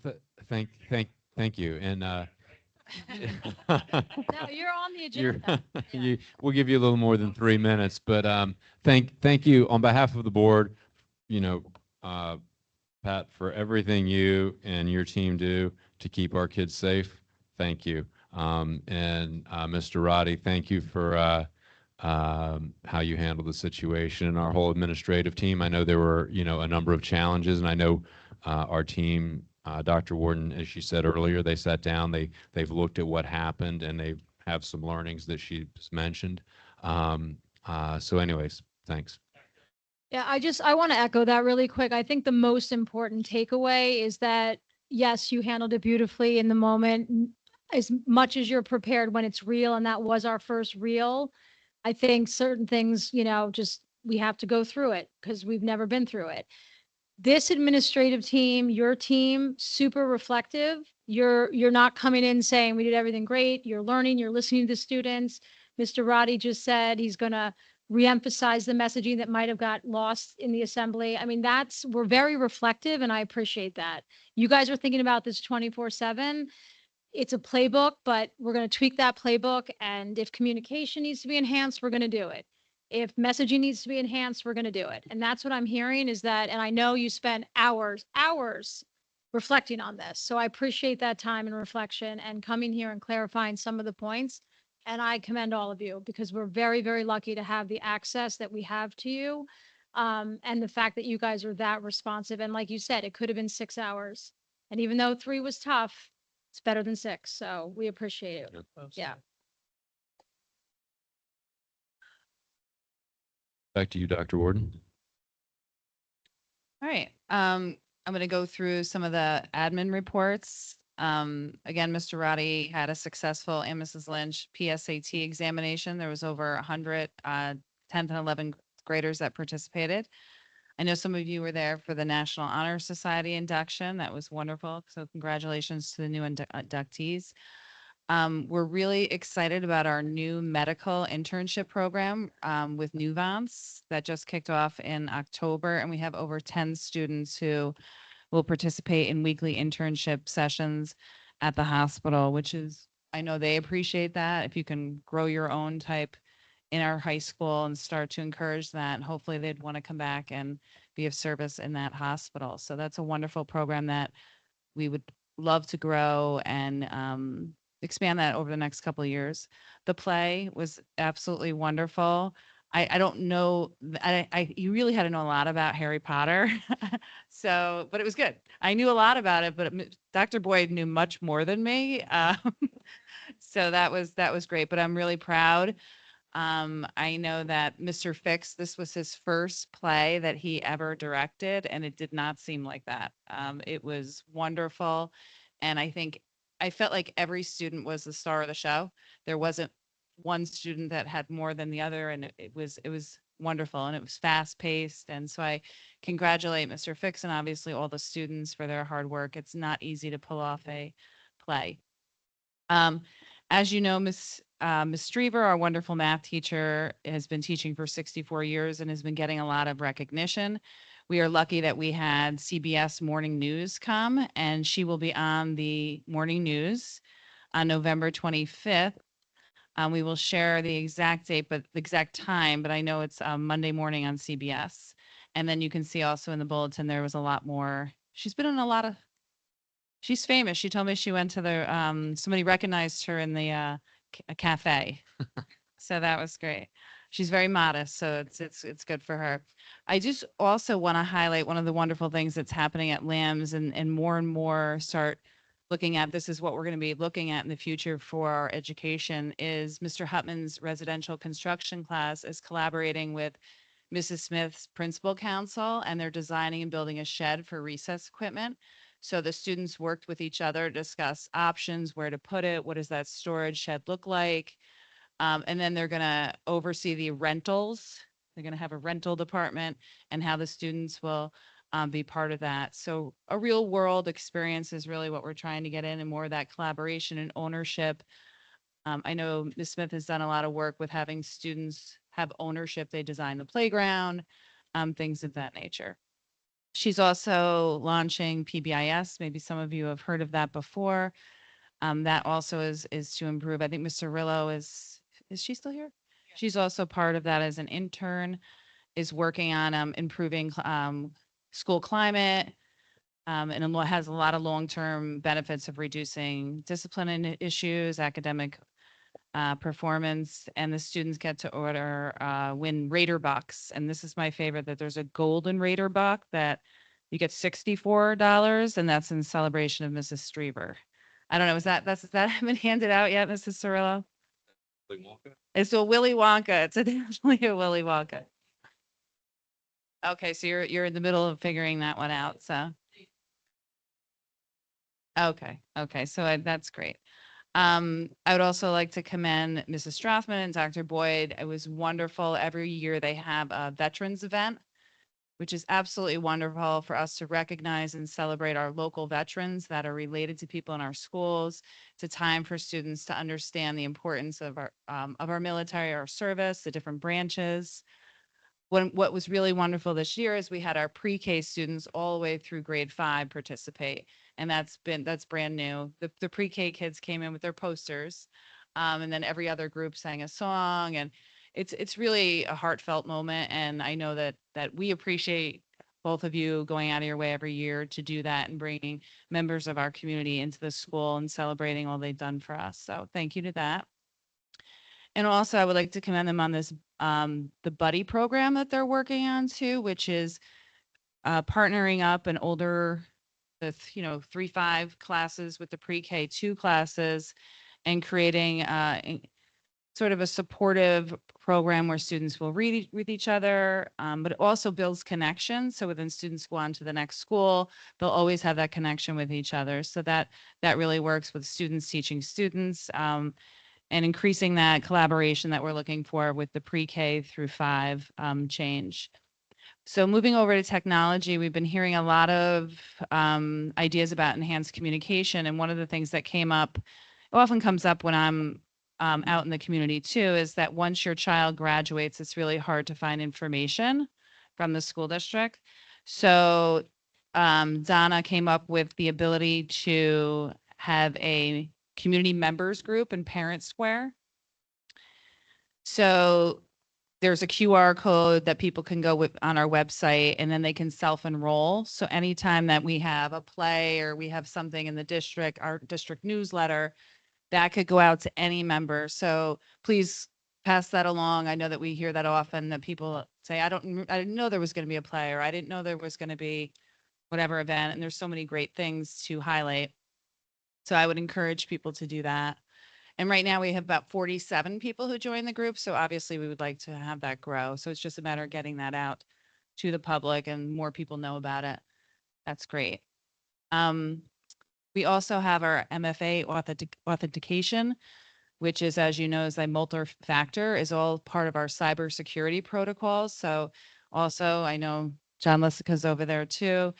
Well, thank you. And No, you're on the you're agenda. Yeah. we'll give you a little more than 3 minutes, but thank you on behalf of the board. You know, uh, Pat, for everything you and your team do to keep our kids safe. Thank you. And Mr. Roddy, thank you for how you handled the situation, and our whole administrative team. I know there were, a number of challenges, and I know our team, Dr. Warden, as she said earlier, they sat down, they've looked at what happened, and they have some learnings that she just mentioned. So anyways, thanks. Yeah, I want to echo that really quick. I think the most important takeaway is that yes, you handled it beautifully in the moment, as much as you're prepared when it's real, and that was our first real. I think certain things, just we have to go through it because we've never been through it. This administrative team, your team, super reflective. You're not coming in saying we did everything great. You're learning, you're listening to the students. Mr. Roddy just said he's going to reemphasize the messaging that might have got lost in the assembly. I mean, we're very reflective, and I appreciate that. You guys are thinking about this 24/7. It's a playbook, but we're going to tweak that playbook. And if communication needs to be enhanced, we're going to do it. If messaging needs to be enhanced, we're going to do it. And that's what I'm hearing is that, and I know you spend hours reflecting on this. So I appreciate that time and reflection and coming here and clarifying some of the points. And I commend all of you because we're very, very lucky to have the access that we have to you. And the fact that you guys are that responsive. And like you said, it could have been 6 hours. And even though 3 was tough, it's better than 6, so we appreciate it. Yeah. Back to you, Dr. Warden. All right. I'm going to go through some of the admin reports. Again, Mr. Roddy had a successful, and Mrs. Lynch, PSAT examination. There was over 100 10th and 11th graders that participated. I know some of you were there for the National Honor Society induction. That was wonderful. So congratulations to the new inductees. We're really excited about our new medical internship program with Nuvance that just kicked off in October, and we have over 10 students who will participate in weekly internship sessions at the hospital, which is, I know they appreciate that. If you can grow your own type in our high school and start to encourage that, hopefully they'd want to come back and be of service in that hospital. So that's a wonderful program that we would love to grow and expand that over the next couple of years. The play was absolutely wonderful. I don't know. You really had to know a lot about Harry Potter, so but it was good. I knew a lot about it, but Dr. Boyd knew much more than me, so that was great. But I'm really proud. I know that Mr. Fix, this was his first play that he ever directed, and it did not seem like that. It was wonderful. And I felt like every student was the star of the show. There wasn't one student that had more than the other, and it was wonderful, and it was fast paced. And so I congratulate Mr. Fix and obviously all the students for their hard work. It's not easy to pull off a play. Um, as you know, Miss Strever, our wonderful math teacher, has been teaching for 64 years and has been getting a lot of recognition. We are lucky that we had CBS Morning News come, and she will be on the morning news on November 25th. We will share the exact date, but the exact time, but I know it's Monday morning on CBS. And then you can see also in the bulletin, there was a lot more. She's been in a lot of, she's famous. She told me she went to the, somebody recognized her in the a cafe. So that was great. She's very modest, so it's good for her. I just also want to highlight one of the wonderful things that's happening at LAMS, and more start looking at this is what we're going to be looking at in the future for our education is Mr. Hutman's residential construction class is collaborating with Mrs. Smith's principal council, and they're designing and building a shed for recess equipment. So the students worked with each other to discuss options, where to put it, what does that storage shed look like? And then they're going to oversee the rentals. They're going to have a rental department and how the students will be part of that. So a real world experience is really what we're trying to get in, and more of that collaboration and ownership. I know Ms. Smith has done a lot of work with having students have ownership. They design the playground, things of that nature. She's also launching PBIS. Maybe some of you have heard of that before. That also is to improve. I think Ms. Cirillo is she still here? She's also part of that as an intern, is working on improving school climate, and has a lot of long-term benefits of reducing discipline issues, academic performance, and the students get to win Raider Bucks. And this is my favorite, that there's a golden Raider Buck that you get $64, and that's in celebration of Mrs. Streever. I don't know, is that been handed out yet, Mrs. Cirillo? It's a Willy Wonka. It's definitely a Willy Wonka. Okay, so you're in the middle of figuring that one out, so. Okay, so that's great. I would also like to commend Mrs. Strathman and Dr. Boyd. It was wonderful. Every year they have a veterans event, which is absolutely wonderful for us to recognize and celebrate our local veterans that are related to people in our schools. It's a time for students to understand the importance of our military, our service, the different branches. What was really wonderful this year is we had our pre-K students all the way through grade 5 participate, and that's brand new. The pre-K kids came in with their posters, and then every other group sang a song, and it's really a heartfelt moment. And I know that we appreciate both of you going out of your way every year to do that and bringing members of our community into the school and celebrating all they've done for us. So thank you to that. And also, I would like to commend them on this, the buddy program that they're working on too, which is partnering up an older, with 3-5 classes with the pre-K 2 classes, and creating sort of a supportive program where students will read with each other, but it also builds connections. So when students go on to the next school, they'll always have that connection with each other. So that really works with students teaching students. And increasing that collaboration that we're looking for with the pre-K through 5 change. So moving over to technology, we've been hearing a lot of ideas about enhanced communication. And one of the things that often comes up when I'm out in the community too, is that once your child graduates, it's really hard to find information from the school district. So Donna came up with the ability to have a community members group and parent square. So there's a QR code that people can go with on our website, and then they can self-enroll. So anytime that we have a play or we have something in the district, our district newsletter, that could go out to any member. So please pass that along. I know that we hear that often, that people say, I didn't know there was going to be a play, or I didn't know there was going to be whatever event. And there's so many great things to highlight. So I would encourage people to do that. And right now we have about 47 people who join the group. So obviously we would like to have that grow. So it's just a matter of getting that out to the public, and more people know about it. That's great. We also have our MFA authentication, which is, as you know, is a multi-factor, is all part of our cybersecurity protocols. So also, I know John Lessica's over there too.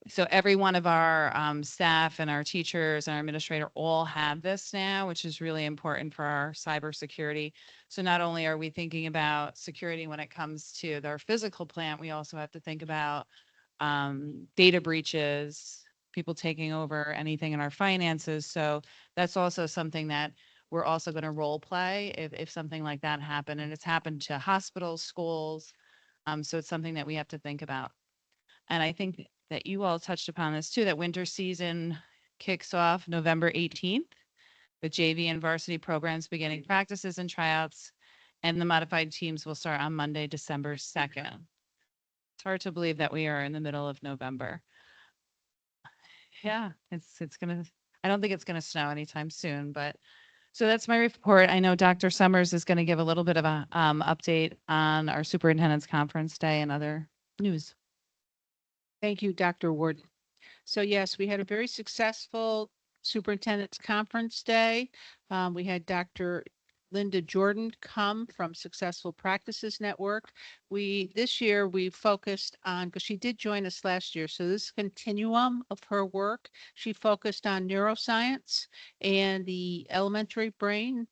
So every one of our staff and our teachers and our administrator all have this now, which is really important for our cybersecurity. So not only are we thinking about security when it comes to their physical plant, we also have to think about data breaches, people taking over anything in our finances. So that's also something that we're also going to role play if something like that happened. And it's happened to hospitals, schools. So it's something that we have to think about. And I think that you all touched upon this too, that winter season kicks off November 18th, with JV and varsity programs beginning practices and tryouts, and the modified teams will start on Monday, December 2nd. It's hard to believe that we are in the middle of November. Yeah, I don't think it's gonna snow anytime soon, but so that's my report. I know Dr. Summers is gonna give a little bit of a update on our superintendent's conference day and other news. Thank you, Dr. Ward. So yes, we had a very successful superintendent's conference day. We had Dr. Linda Jordan come from Successful Practices Network. This year we focused on, because she did join us last year, so this continuum of her work, she focused on neuroscience and the elementary brain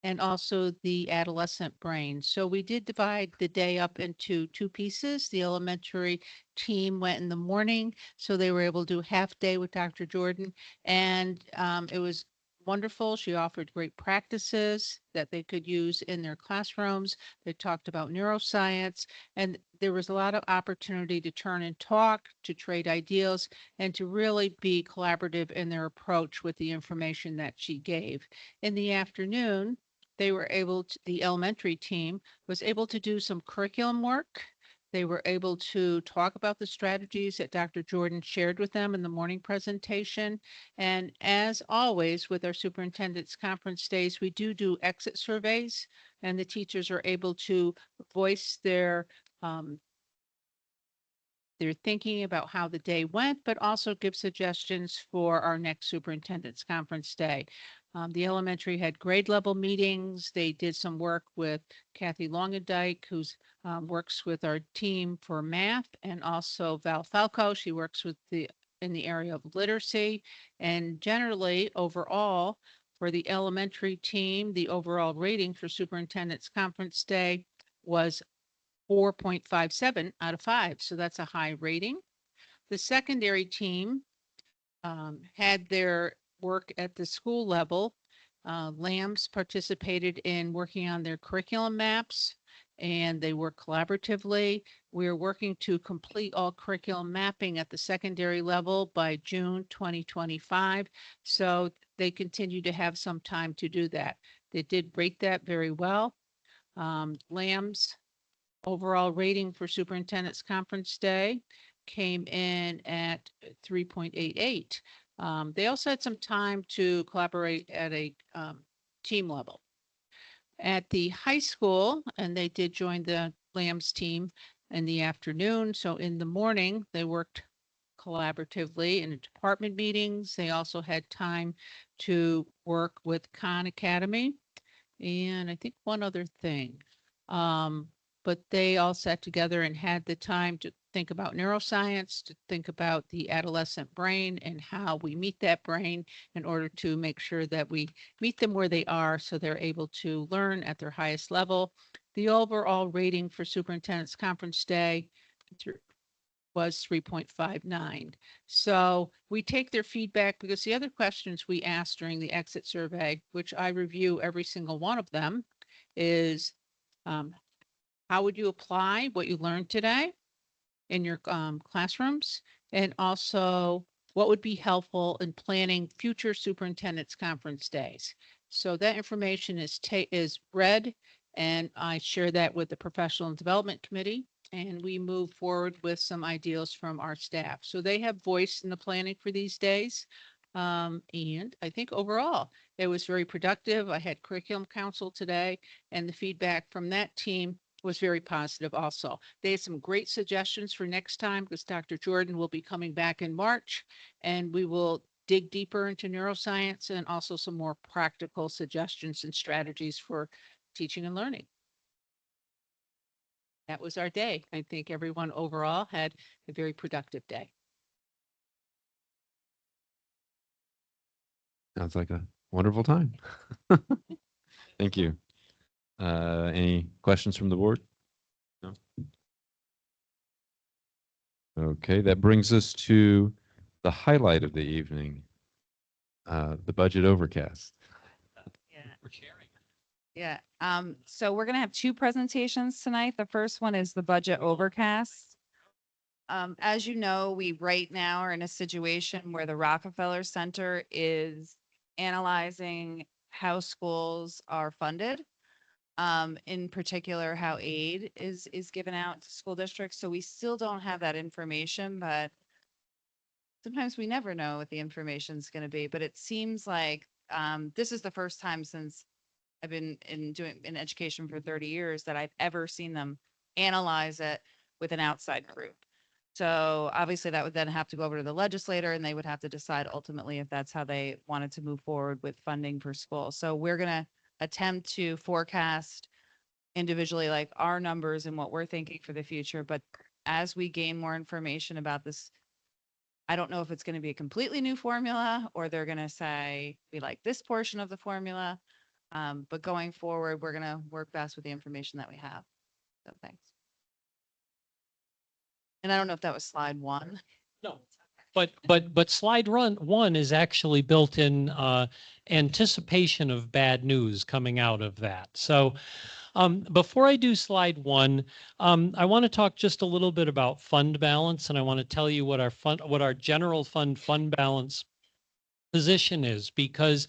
and also the adolescent brain. So we did divide the day up into two pieces. The elementary team went in the morning, so they were able to do half day with Dr. Jordan, and it was wonderful. She offered great practices that they could use in their classrooms. They talked about neuroscience, and there was a lot of opportunity to turn and talk, to trade ideas, and to really be collaborative in their approach with the information that she gave. In the afternoon, they were able to, the elementary team was able to do some curriculum work. They were able to talk about the strategies that Dr. Jordan shared with them in the morning presentation. And as always, with our superintendent's conference days, we do exit surveys, and the teachers are able to voice um, their thinking about how the day went, but also give suggestions for our next superintendent's conference day. The elementary had grade level meetings. They did some work with Kathy Longendike, who's works with our team for math, and also Val Falco. She works with in the area of literacy. And generally, overall, for the elementary team, the overall rating for superintendent's conference day was 4.57 out of 5. So that's a high rating. The secondary team had their work at the school level. Lambs participated in working on their curriculum maps, and they work collaboratively. We're working to complete all curriculum mapping at the secondary level by June 2025. So they continue to have some time to do that. They did rate that very well. Lambs overall rating for superintendent's conference day came in at 3.88. They also had some time to collaborate at a team level. At the high school, and they did join the Lambs team in the afternoon. So in the morning, they worked collaboratively in department meetings. They also had time to work with Khan Academy. And I think one other thing. But they all sat together and had the time to think about neuroscience, to think about the adolescent brain and how we meet that brain in order to make sure that we meet them where they are so they're able to learn at their highest level. The overall rating for superintendent's conference day was 3.59. So we take their feedback because the other questions we asked during the exit survey, which I review every single one of them, is how would you apply what you learned today in your classrooms? And also, what would be helpful in planning future superintendent's conference days? So that information is read, and I share that with the Professional Development Committee, and we move forward with some ideas from our staff. So they have voice in the planning for these days. And I think overall, it was very productive. I had curriculum council today, and the feedback from that team was very positive also. They had some great suggestions for next time because Dr. Jordan will be coming back in March, and we will dig deeper into neuroscience and also some more practical suggestions and strategies for teaching and learning. That was our day. I think everyone overall had a very productive day. Sounds like a wonderful time. Thank you. Any questions from the board? No. Okay, that brings us to the highlight of the evening, the budget overcast. Yeah. Yeah. So we're going to have two presentations tonight. The first one is the budget overcast. As you know, we right now are in a situation where the Rockefeller Center is analyzing how schools are funded. In particular, how aid is given out to school districts. So we still don't have that information, but sometimes we never know what the information is going to be. But it seems like this is the first time since I've been in education for 30 years that I've ever seen them analyze it with an outside group. So obviously that would then have to go over to the legislator and they would have to decide ultimately if that's how they wanted to move forward with funding for schools. So we're going to attempt to forecast individually like our numbers and what we're thinking for the future. But as we gain more information about this, I don't know if it's going to be a completely new formula or they're going to say, we like this portion of the formula. But going forward, we're going to work best with the information that we have. So thanks. And I don't know if that was slide 1. No, but slide run one is actually built in anticipation of bad news coming out of that. So before I do slide 1, I want to talk just a little bit about fund balance, and I want to tell you what our general fund balance position is, because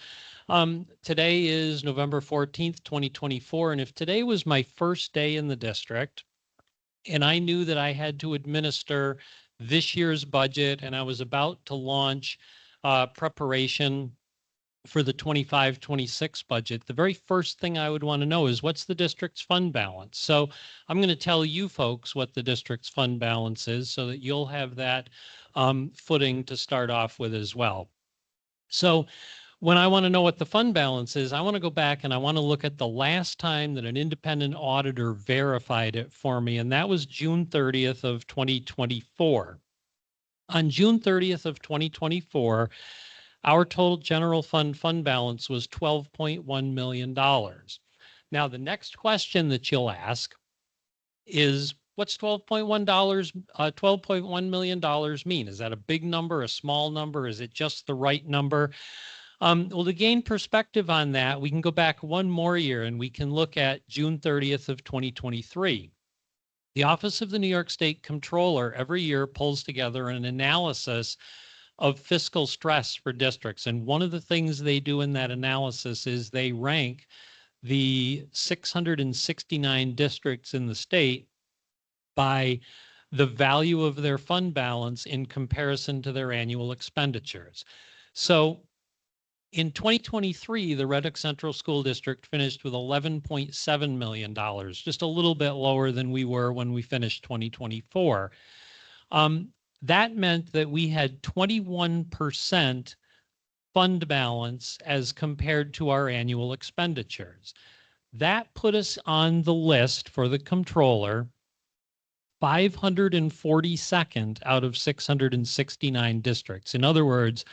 today is November 14th, 2024, and if today was my first day in the district, and I knew that I had to administer this year's budget, and I was about to launch preparation for the 25-26 budget, the very first thing I would want to know is what's the district's fund balance. So I'm going to tell you folks what the district's fund balance is so that you'll have that footing to start off with as well. So when I want to know what the fund balance is, I want to go back and I want to look at the last time that an independent auditor verified it for me, and that was June 30th of 2024. On June 30th of 2024, our total general fund balance was $12.1 million. Now, the next question that you'll ask is, what's $12.1 million mean? Is that a big number, a small number? Is it just the right number? Well, to gain perspective on that, we can go back one more year and we can look at June 30th of 2023. The Office of the New York State Comptroller every year pulls together an analysis of fiscal stress for districts. And one of the things they do in that analysis is they rank the 669 districts in the state by the value of their fund balance in comparison to their annual expenditures. So in 2023, the Red Hook Central School District finished with $11.7 million, just a little bit lower than we were when we finished 2024. That meant that we had 21% fund balance as compared to our annual expenditures. That put us on the list for the comptroller 542nd out of 669 districts. In other words,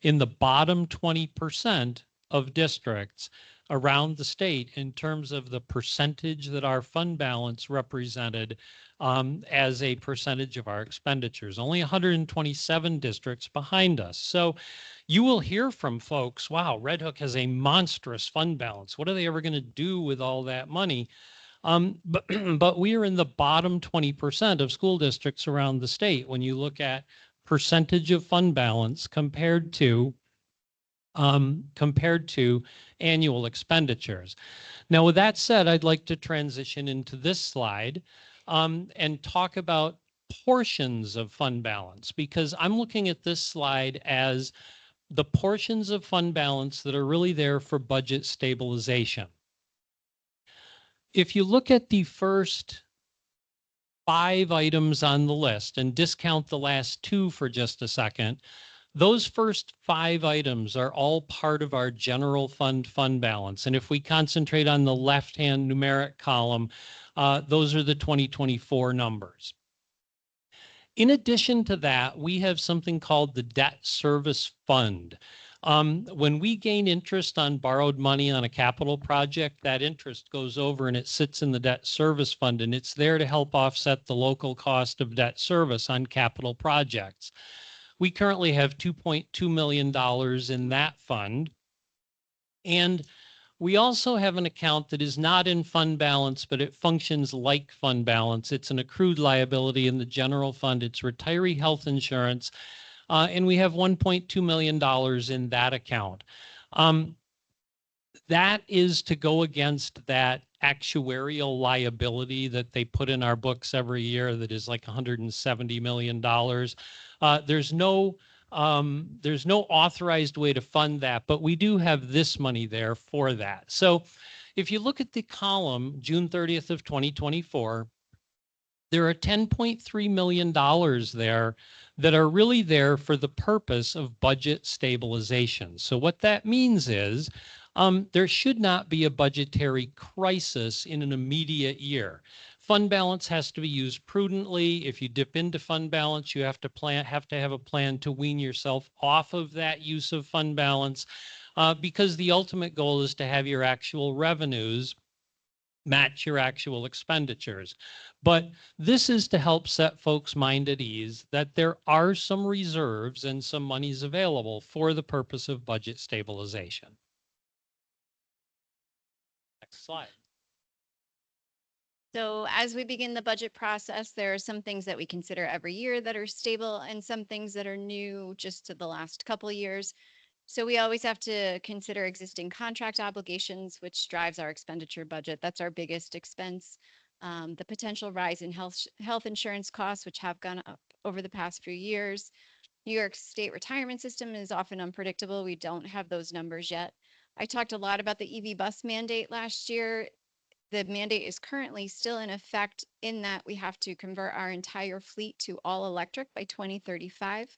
in the bottom 20% of districts around the state in terms of the percentage that our fund balance represented as a percentage of our expenditures. Only 127 districts behind us. So you will hear from folks, wow, Red Hook has a monstrous fund balance. What are they ever going to do with all that money? But we are in the bottom 20% of school districts around the state when you look at percentage of fund balance compared to annual expenditures. Now, with that said, I'd like to transition into this slide and talk about portions of fund balance, because I'm looking at this slide as the portions of fund balance that are really there for budget stabilization. If you look at the first 5 items on the list and discount the last 2 for just a second, those first 5 items are all part of our general fund balance. And if we concentrate on the left-hand numeric column, those are the 2024 numbers. In addition to that, we have something called the debt service fund. When we gain interest on borrowed money on a capital project, that interest goes over and it sits in the debt service fund, and it's there to help offset the local cost of debt service on capital projects. We currently have $2.2 million in that fund. And we also have an account that is not in fund balance, but it functions like fund balance. It's an accrued liability in the general fund. It's retiree health insurance. And we have $1.2 million in that account. That is to go against that actuarial liability that they put in our books every year that is like $170 million. There's no authorized way to fund that, but we do have this money there for that. So if you look at the column, June 30th of 2024, there are $10.3 million there that are really there for the purpose of budget stabilization. So what that means is there should not be a budgetary crisis in an immediate year. Fund balance has to be used prudently. If you dip into fund balance, you have to have a plan to wean yourself off of that use of fund balance. because the ultimate goal is to have your actual revenues match your actual expenditures. But this is to help set folks' mind at ease that there are some reserves and some monies available for the purpose of budget stabilization. Next slide. So as we begin the budget process, there are some things that we consider every year that are stable and some things that are new just to the last couple years. So we always have to consider existing contract obligations, which drives our expenditure budget. That's our biggest expense. The potential rise in health insurance costs, which have gone up over the past few years. New York State retirement system is often unpredictable. We don't have those numbers yet. I talked a lot about the EV bus mandate last year. The mandate is currently still in effect in that we have to convert our entire fleet to all electric by 2035.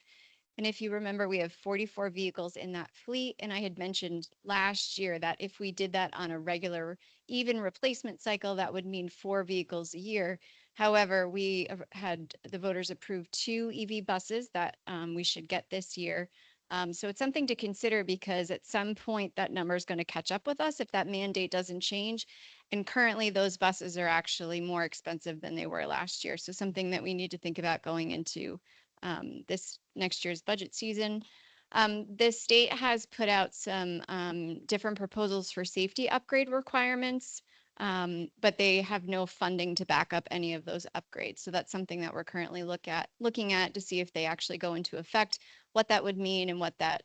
And if you remember, we have 44 vehicles in that fleet. And I had mentioned last year that if we did that on a regular, even replacement cycle, that would mean 4 vehicles a year. However, we had the voters approve 2 EV buses that we should get this year. So it's something to consider because at some point that number is going to catch up with us if that mandate doesn't change. And currently those buses are actually more expensive than they were last year. So something that we need to think about going into this next year's budget season. The state has put out some different proposals for safety upgrade requirements, but they have no funding to back up any of those upgrades. So that's something that we're currently looking at to see if they actually go into effect, what that would mean and what that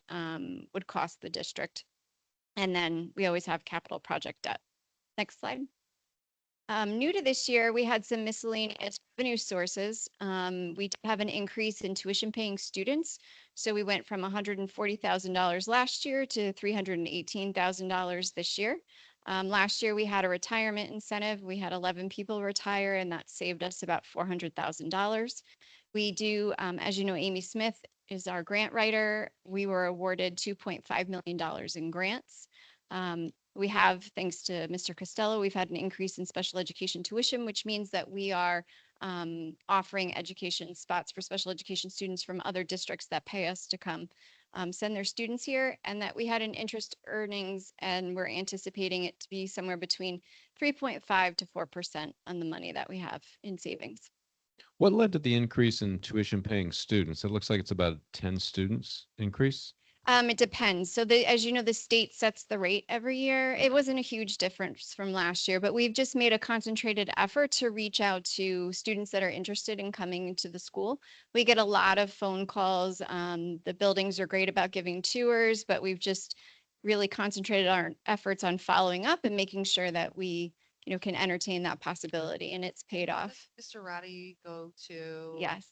would cost the district. And then we always have capital project debt. Next slide. New to this year, we had some miscellaneous revenue sources. We did have an increase in tuition paying students. So we went from $140,000 last year to $318,000 this year. Last year, we had a retirement incentive. We had 11 people retire, and that saved us about $400,000. We do, as you know, Amy Smith is our grant writer. We were awarded $2.5 million in grants. We have, thanks to Mr. Costello, we've had an increase in special education tuition, which means that we are offering education spots for special education students from other districts that pay us to come send their students here, and that we had an interest earnings, and we're anticipating it to be somewhere between 3.5 to 4% on the money that we have in savings. What led to the increase in tuition paying students? It looks like it's about 10 students increase. It depends. So as you know, the state sets the rate every year. It wasn't a huge difference from last year, but we've just made a concentrated effort to reach out to students that are interested in coming to the school. We get a lot of phone calls. The buildings are great about giving tours, but we've just really concentrated our efforts on following up and making sure that we, can entertain that possibility, and it's paid off. Mr. Roddy go to? Yes.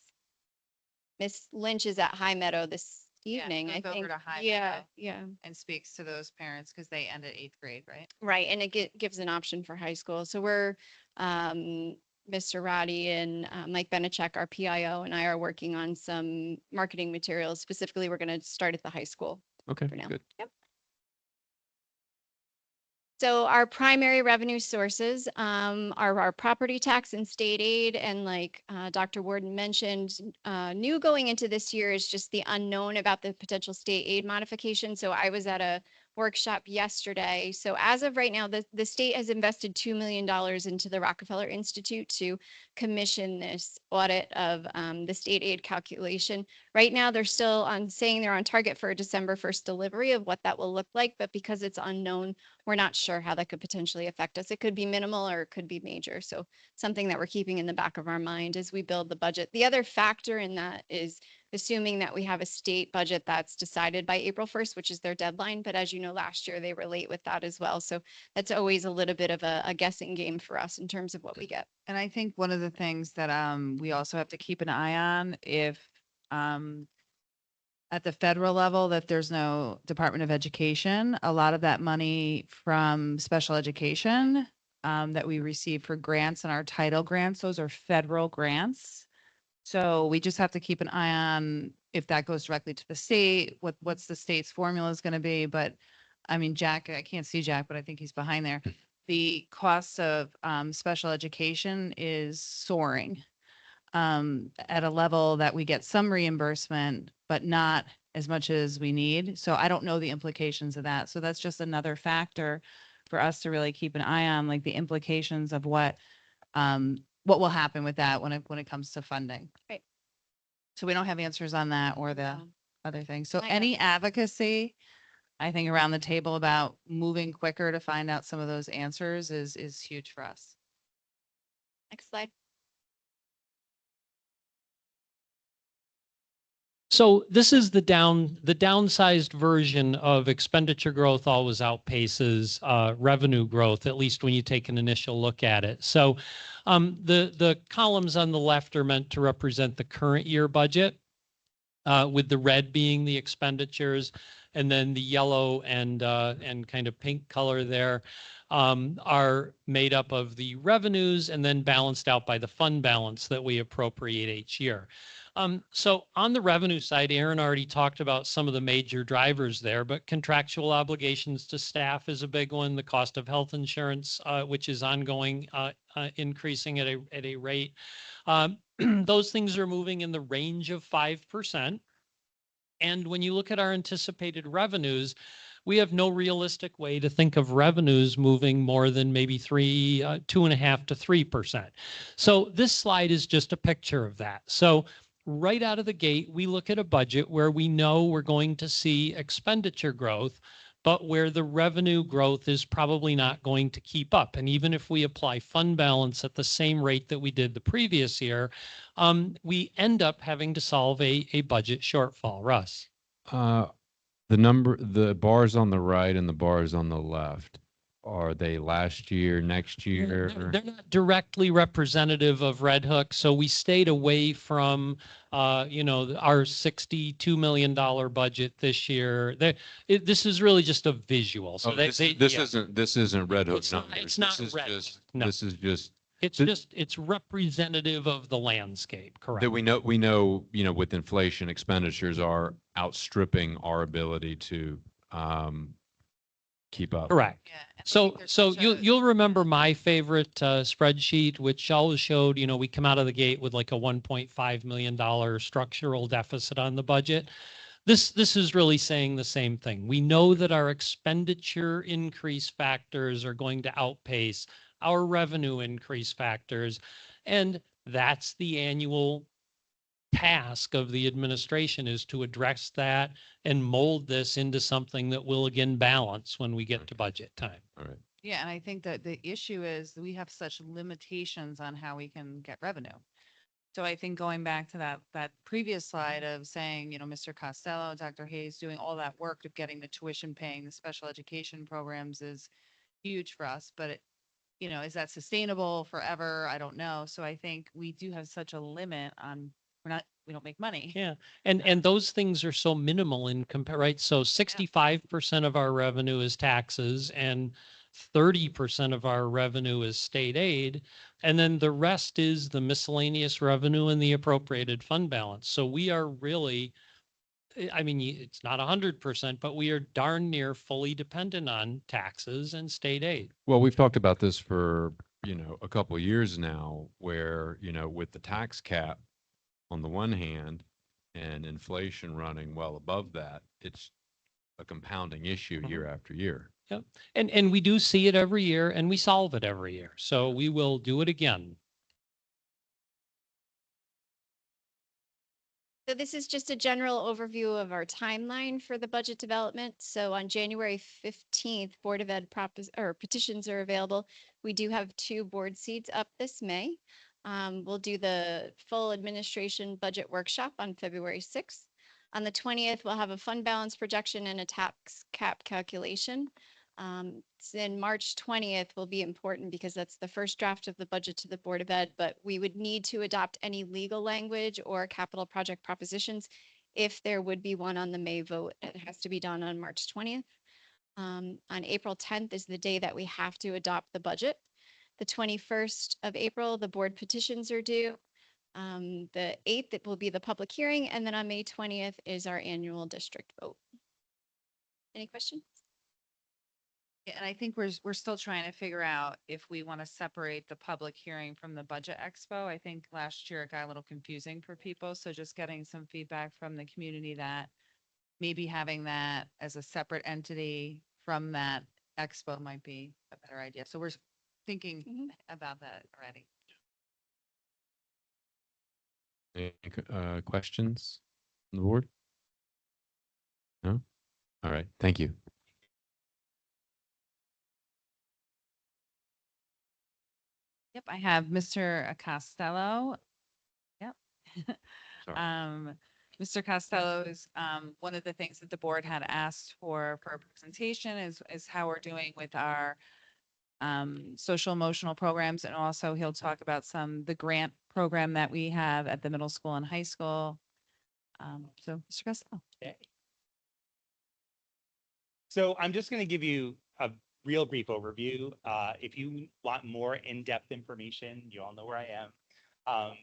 Miss Lynch is at High Meadow this evening, I goes over think. to High Yeah, Meadow. yeah. And speaks to those parents because they end at 8th grade, right? Right, and it gives an option for high school. So we're, Mr. Roddy and Mike Benachek, our PIO, and I are working on some marketing materials. Specifically, we're going to start at the high school Okay, for now. good. Yep. So our primary revenue sources are our property tax and state aid. And like Dr. Warden mentioned, new going into this year is just the unknown about the potential state aid modification. So I was at a workshop yesterday. So as of right now, the state has invested $2 million into the Rockefeller Institute to commission this audit of the state aid calculation. Right now, they're still saying they're on target for a December 1st delivery of what that will look like. But because it's unknown, we're not sure how that could potentially affect us. It could be minimal or it could be major. So something that we're keeping in the back of our mind as we build the budget. The other factor in that is assuming that we have a state budget that's decided by April 1st, which is their deadline. But as you know, last year they were late with that as well. So that's always a little bit of a guessing game for us in terms of what we get. And I think one of the things that we also have to keep an eye on, if at the federal level that there's no Department of Education, a lot of that money from special education that we receive for grants and our title grants, those are federal grants. So we just have to keep an eye on if that goes directly to the state, what's the state's formula is going to be. But I mean, Jack, I can't see Jack, but I think he's behind there. The cost of special education is soaring at a level that we get some reimbursement, but not as much as we need. So I don't know the implications of that. So that's just another factor for us to really keep an eye on, like the implications of what will happen with that when it comes to funding. Right. So we don't have answers on that or the No. other things. So Not any yet. advocacy, I think, around the table about moving quicker to find out some of those answers is huge for us. Next slide. So this is the downsized version of expenditure growth always outpaces revenue growth, at least when you take an initial look at it. So the columns on the left are meant to represent the current year budget, with the red being the expenditures, and then the yellow and kind of pink color there are made up of the revenues and then balanced out by the fund balance that we appropriate each year. So on the revenue side, Aaron already talked about some of the major drivers there, but contractual obligations to staff is a big one. The cost of health insurance, which is ongoing, increasing at a rate. Those things are moving in the range of 5%. And when you look at our anticipated revenues, we have no realistic way to think of revenues moving more than maybe 2.5% to 3%. So this slide is just a picture of that. So right out of the gate, we look at a budget where we know we're going to see expenditure growth, but where the revenue growth is probably not going to keep up. And even if we apply fund balance at the same rate that we did the previous year, we end up having to solve a budget shortfall. Russ? The bars on the right and the bars on the left, are they last year, next year? They're not directly representative of Red Hook, so we stayed away from, our $62 million budget this year. This is really just a visual. So Oh, this isn't Red Hook It's not- numbers. it's not This is Red just- Hook, no. This is just it's representative of the landscape, correct? that we know, with inflation, expenditures are outstripping our ability to keep up. Correct. Yeah. and I So, think there's so such you, a- you'll remember my favorite spreadsheet, which always showed, we come out of the gate with like a $1.5 million structural deficit on the budget. This is really saying the same thing. We know that our expenditure increase factors are going to outpace our revenue increase factors. And that's the annual task of the administration, is to address that and mold this into something that will again balance when we get to budget time. All right. Yeah, and I think that the issue is we have such limitations on how we can get revenue. So I think going back to that previous slide of saying, Mr. Costello, Dr. Hayes doing all that work of getting the tuition paying, the special education programs is huge for us, but is that sustainable forever? I don't know. So I think we do have such a limit on, we don't make money. Yeah. And those things are so minimal in compare, right? So 65% of our revenue is taxes and 30% of our revenue is state aid. And then the rest is the miscellaneous revenue and the appropriated fund balance. So we are really, I mean, it's not 100%, but we are darn near fully dependent on taxes and state aid. Well, we've talked about this for, a couple of years now, where, with the tax cap on the one hand and inflation running well above that, it's a compounding issue year after year. Yep. And we do see it every year and we solve it every year. So we will do it again. So this is just a general overview of our timeline for the budget development. So on January 15th, Board of Ed petitions are available. We do have 2 board seats up this May. We'll do the full administration budget workshop on February 6th. On the 20th, we'll have a fund balance projection and a tax cap calculation. Then March 20th will be important because that's the first draft of the budget to the Board of Ed, but we would need to adopt any legal language or capital project propositions if there would be one on the May vote. It has to be done on March 20th. On April 10th is the day that we have to adopt the budget. The 21st of April, the board petitions are due. The 8th, it will be the public hearing. And then on May 20th is our annual district vote. Any questions? Yeah, and I think we're still trying to figure out if we want to separate the public hearing from the budget expo. I think last year it got a little confusing for people. So just getting some feedback from the community that maybe having that as a separate entity from that expo might be a better idea. So we're thinking about that already. Any questions on the board? No? All right. Thank you. Yep, I have Mr. Costello. Yep. Sorry. Mr. Costello is one of the things that the board had asked for a presentation is how we're doing with our social emotional programs, and also he'll talk about the grant program that we have at the middle school and high school. So Mr. Costello. Okay. So I'm just going to give you a real brief overview. If you want more in-depth information, you all know where I am.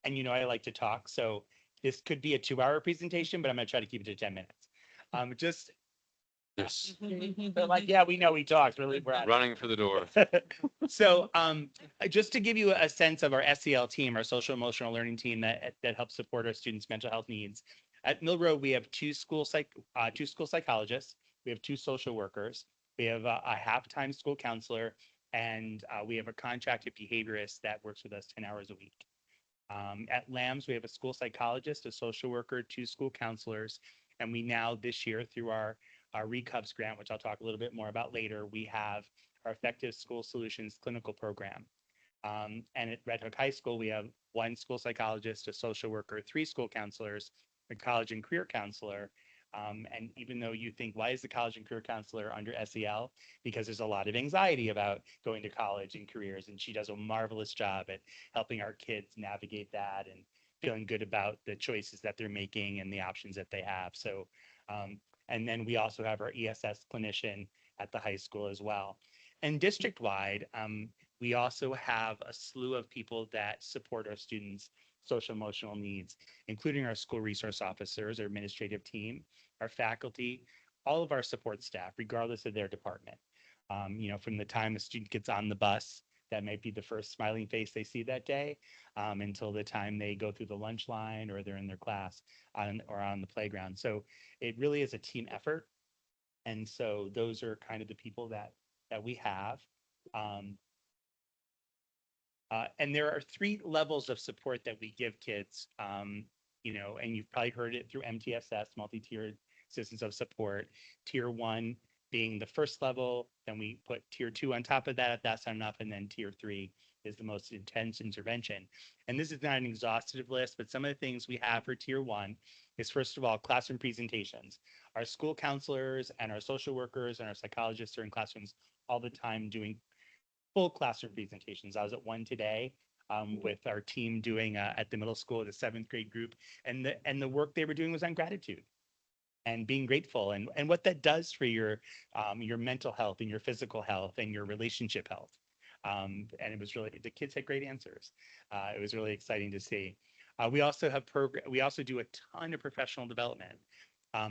And you know I like to talk, so this could be a 2-hour presentation, but I'm going to try to keep it to 10 minutes. Just Yes. they're like, yeah, we know we talked. Really, we're out. Running for the door. So just to give you a sense of our SEL team, our social emotional learning team that helps support our students' mental health needs. At Mill Road, we have two school psychologists, we have 2 social workers, we have a half-time school counselor, and we have a contracted behaviorist that works with us 10 hours a week. At Lambs, we have a school psychologist, a social worker, 2 school counselors, and we now this year through our RECUBS grant, which I'll talk a little bit more about later, we have our Effective School Solutions clinical program. And at Red Hook High School, we have 1 school psychologist, a social worker, 3 school counselors, a college and career counselor. And even though you think, why is the college and career counselor under SEL? Because there's a lot of anxiety about going to college and careers, and she does a marvelous job at helping our kids navigate that and feeling good about the choices that they're making and the options that they have. So, and then we also have our ESS clinician at the high school as well. And district-wide, we also have a slew of people that support our students' social emotional needs, including our school resource officers, our administrative team, our faculty, all of our support staff, regardless of their department. From the time a student gets on the bus, that might be the first smiling face they see that day, until the time they go through the lunch line or they're in their class or on the playground. So it really is a team effort. And so those are kind of the people that we have. And there are 3 levels of support that we give kids, and you've probably heard it through MTSS, multi-tiered systems of support. Tier 1 being the first level, then we put tier 2 on top of that if that's not enough, and then tier 3 is the most intense intervention. And this is not an exhaustive list, but some of the things we have for tier 1 is, first of all, classroom presentations. Our school counselors and our social workers and our psychologists are in classrooms all the time doing full classroom presentations. I was at one today with our team doing at the middle school, the 7th grade group, and the work they were doing was on gratitude and being grateful and what that does for your mental health and your physical health and your relationship health. And it was really, the kids had great answers. It was really exciting to see. We also do a ton of professional development.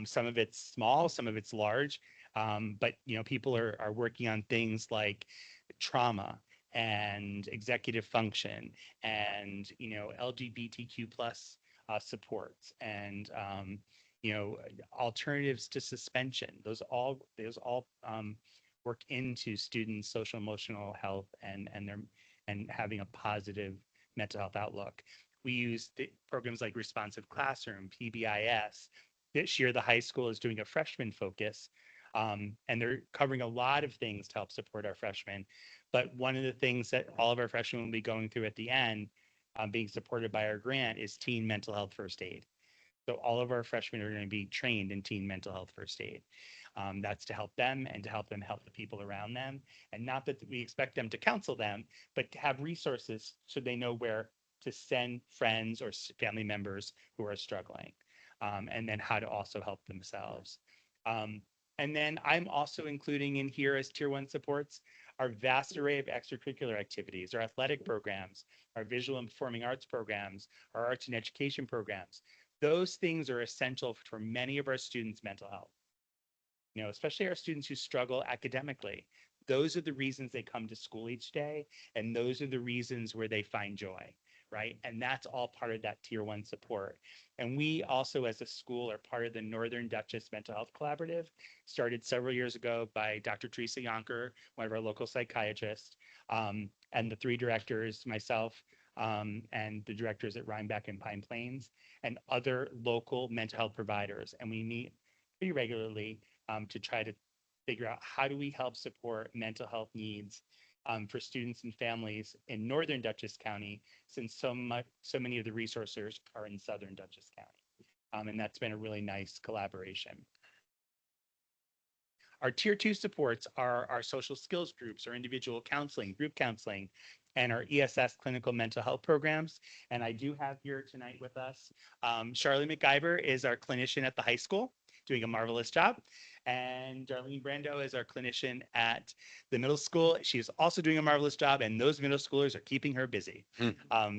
Some of it's small, some of it's large, but people are working on things like trauma and executive function and LGBTQ plus supports and alternatives to suspension. Those all work into students' social emotional health and having a positive mental health outlook. We use programs like Responsive Classroom, PBIS. This year, the high school is doing a freshman focus, and they're covering a lot of things to help support our freshmen. But one of the things that all of our freshmen will be going through at the end, being supported by our grant, is teen mental health first aid. So all of our freshmen are going to be trained in teen mental health first aid. That's to help them and to help them help the people around them. And not that we expect them to counsel them, but to have resources so they know where to send friends or family members who are struggling, and then how to also help themselves. And then I'm also including in here as tier 1 supports our vast array of extracurricular activities, our athletic programs, our visual and performing arts programs, our arts and education programs. Those things are essential for many of our students' mental health. Especially our students who struggle academically. Those are the reasons they come to school each day, and those are the reasons where they find joy, right? And that's all part of that tier 1 support. And we also, as a school, are part of the Northern Dutchess Mental Health Collaborative, started several years ago by Dr. Teresa Yonker, one of our local psychiatrists, and the 3 directors, myself, and the directors at Rhinebeck and Pine Plains, and other local mental health providers. And we meet pretty regularly to try to figure out how do we help support mental health needs for students and families in Northern Dutchess County, since so many of the resources are in Southern Dutchess County. And that's been a really nice collaboration. Our tier 2 supports are our social skills groups, our individual counseling, group counseling, and our ESS clinical mental health programs. And I do have here tonight with us, Charlie McIver is our clinician at the high school, doing a marvelous job. And Darlene Brando is our clinician at the middle school. She's also doing a marvelous job, and those middle schoolers are keeping her busy.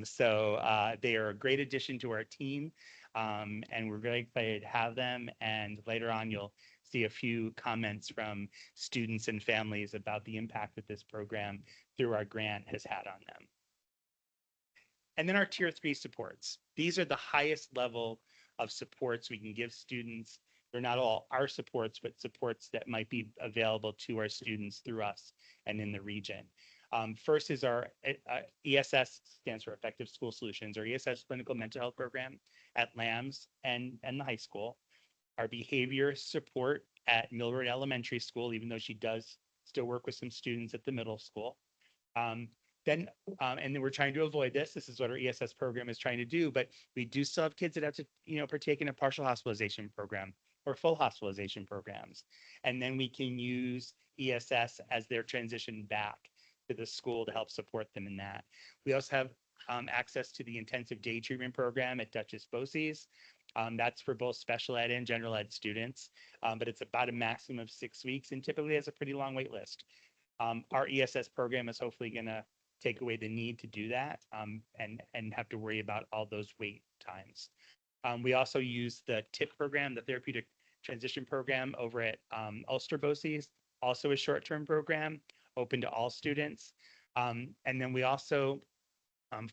So they are a great addition to our team, and we're very excited to have them. And later on, you'll see a few comments from students and families about the impact that this program through our grant has had on them. And then our tier 3 supports. These are the highest level of supports we can give students. They're not all our supports, but supports that might be available to our students through us and in the region. First is our ESS, stands for Effective School Solutions, or ESS Clinical Mental Health Program at LAMS and the high school. Our behavior support at Millroad Elementary School, even though she does still work with some students at the middle school. And then we're trying to avoid this. This is what our ESS program is trying to do, but we do still have kids that have to, partake in a partial hospitalization program or full hospitalization programs. And then we can use ESS as their transition back to the school to help support them in that. We also have access to the intensive day treatment program at Dutchess BOCES. That's for both special ed and general ed students, but it's about a maximum of 6 weeks and typically has a pretty long wait list. Our ESS program is hopefully going to take away the need to do that and have to worry about all those wait times. We also use the TIP program, the Therapeutic Transition Program over at Ulster BOCES, also a short-term program open to all students. And then we also,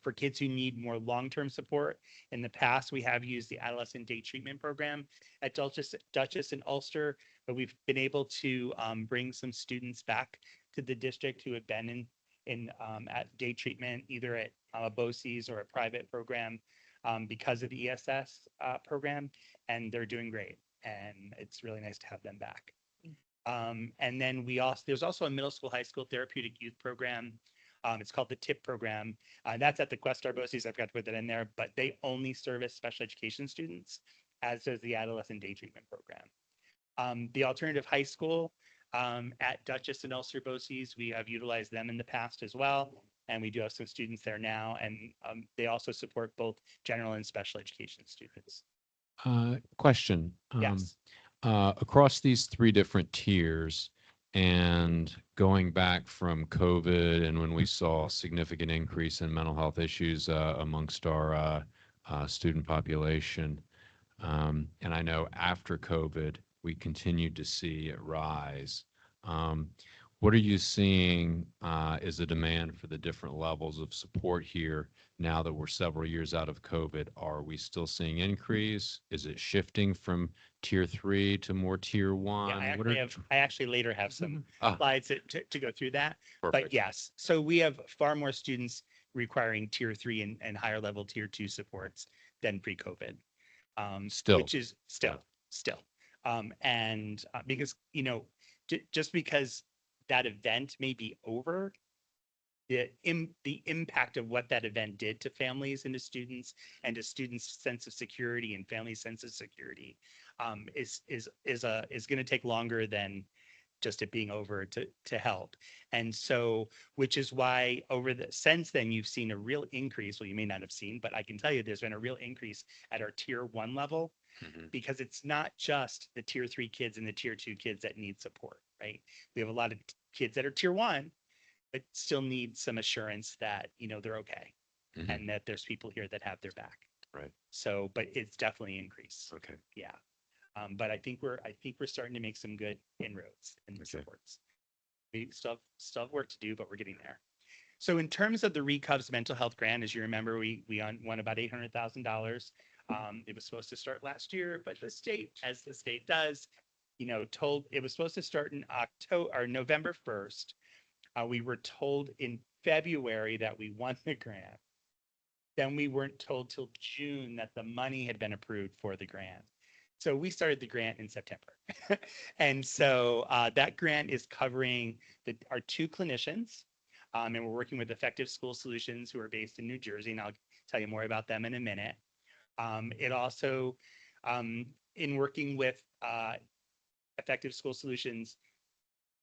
for kids who need more long-term support, in the past, we have used the Adolescent Day Treatment Program at Dutchess and Ulster, but we've been able to bring some students back to the district who had been in at day treatment, either at BOCES or a private program because of the ESS program, and they're doing great. And it's really nice to have them back. And then there's also a middle school, high school therapeutic youth program. It's called the TIP program. That's at the Questar BOCES. I've got to put that in there, but they only service special education students, as does the Adolescent Day Treatment Program. The alternative high school at Dutchess and Ulster BOCES, we have utilized them in the past as well. And we do have some students there now, and they also support both general and special education students. Question. Yes. Across these 3 different tiers and going back from COVID and when we saw a significant increase in mental health issues amongst our student population, and I know after COVID, we continued to see it rise. What are you seeing as a demand for the different levels of support here now that we're several years out of COVID? Are we still seeing increase? Is it shifting from tier 3 to more tier 1? Yeah, I actually later have some slides to go through that. Perfect. But yes, so we have far more students requiring tier 3 and higher level tier 2 supports than pre-COVID. Still. Which is still. And because, just because that event may be over, the impact of what that event did to families and to students and to students' sense of security and families' sense of security is going to take longer than just it being over to help. And so, which is why since then, you've seen a real increase. Well, you may not have seen, but I can tell you there's been a real increase at our tier 1 level, because it's not just the tier 3 kids and the tier 2 kids that need support, right? We have a lot of kids that are tier 1, but still need some assurance that, they're okay and that there's people here that have their back. Right. So, but it's definitely increased. Okay. Yeah. But I think we're starting to make some good inroads in the supports. We still have work to do, but we're getting there. So in terms of the Recov's mental health grant, as you remember, we won about $800,000. It was supposed to start last year, but the state, as the state does, told it was supposed to start in October or November 1st. We were told in February that we won the grant. Then we weren't told till June that the money had been approved for the grant. So we started the grant in September. And so that grant is covering our two clinicians. And we're working with Effective School Solutions, who are based in New Jersey. And I'll tell you more about them in a minute. It also, in working with Effective School Solutions,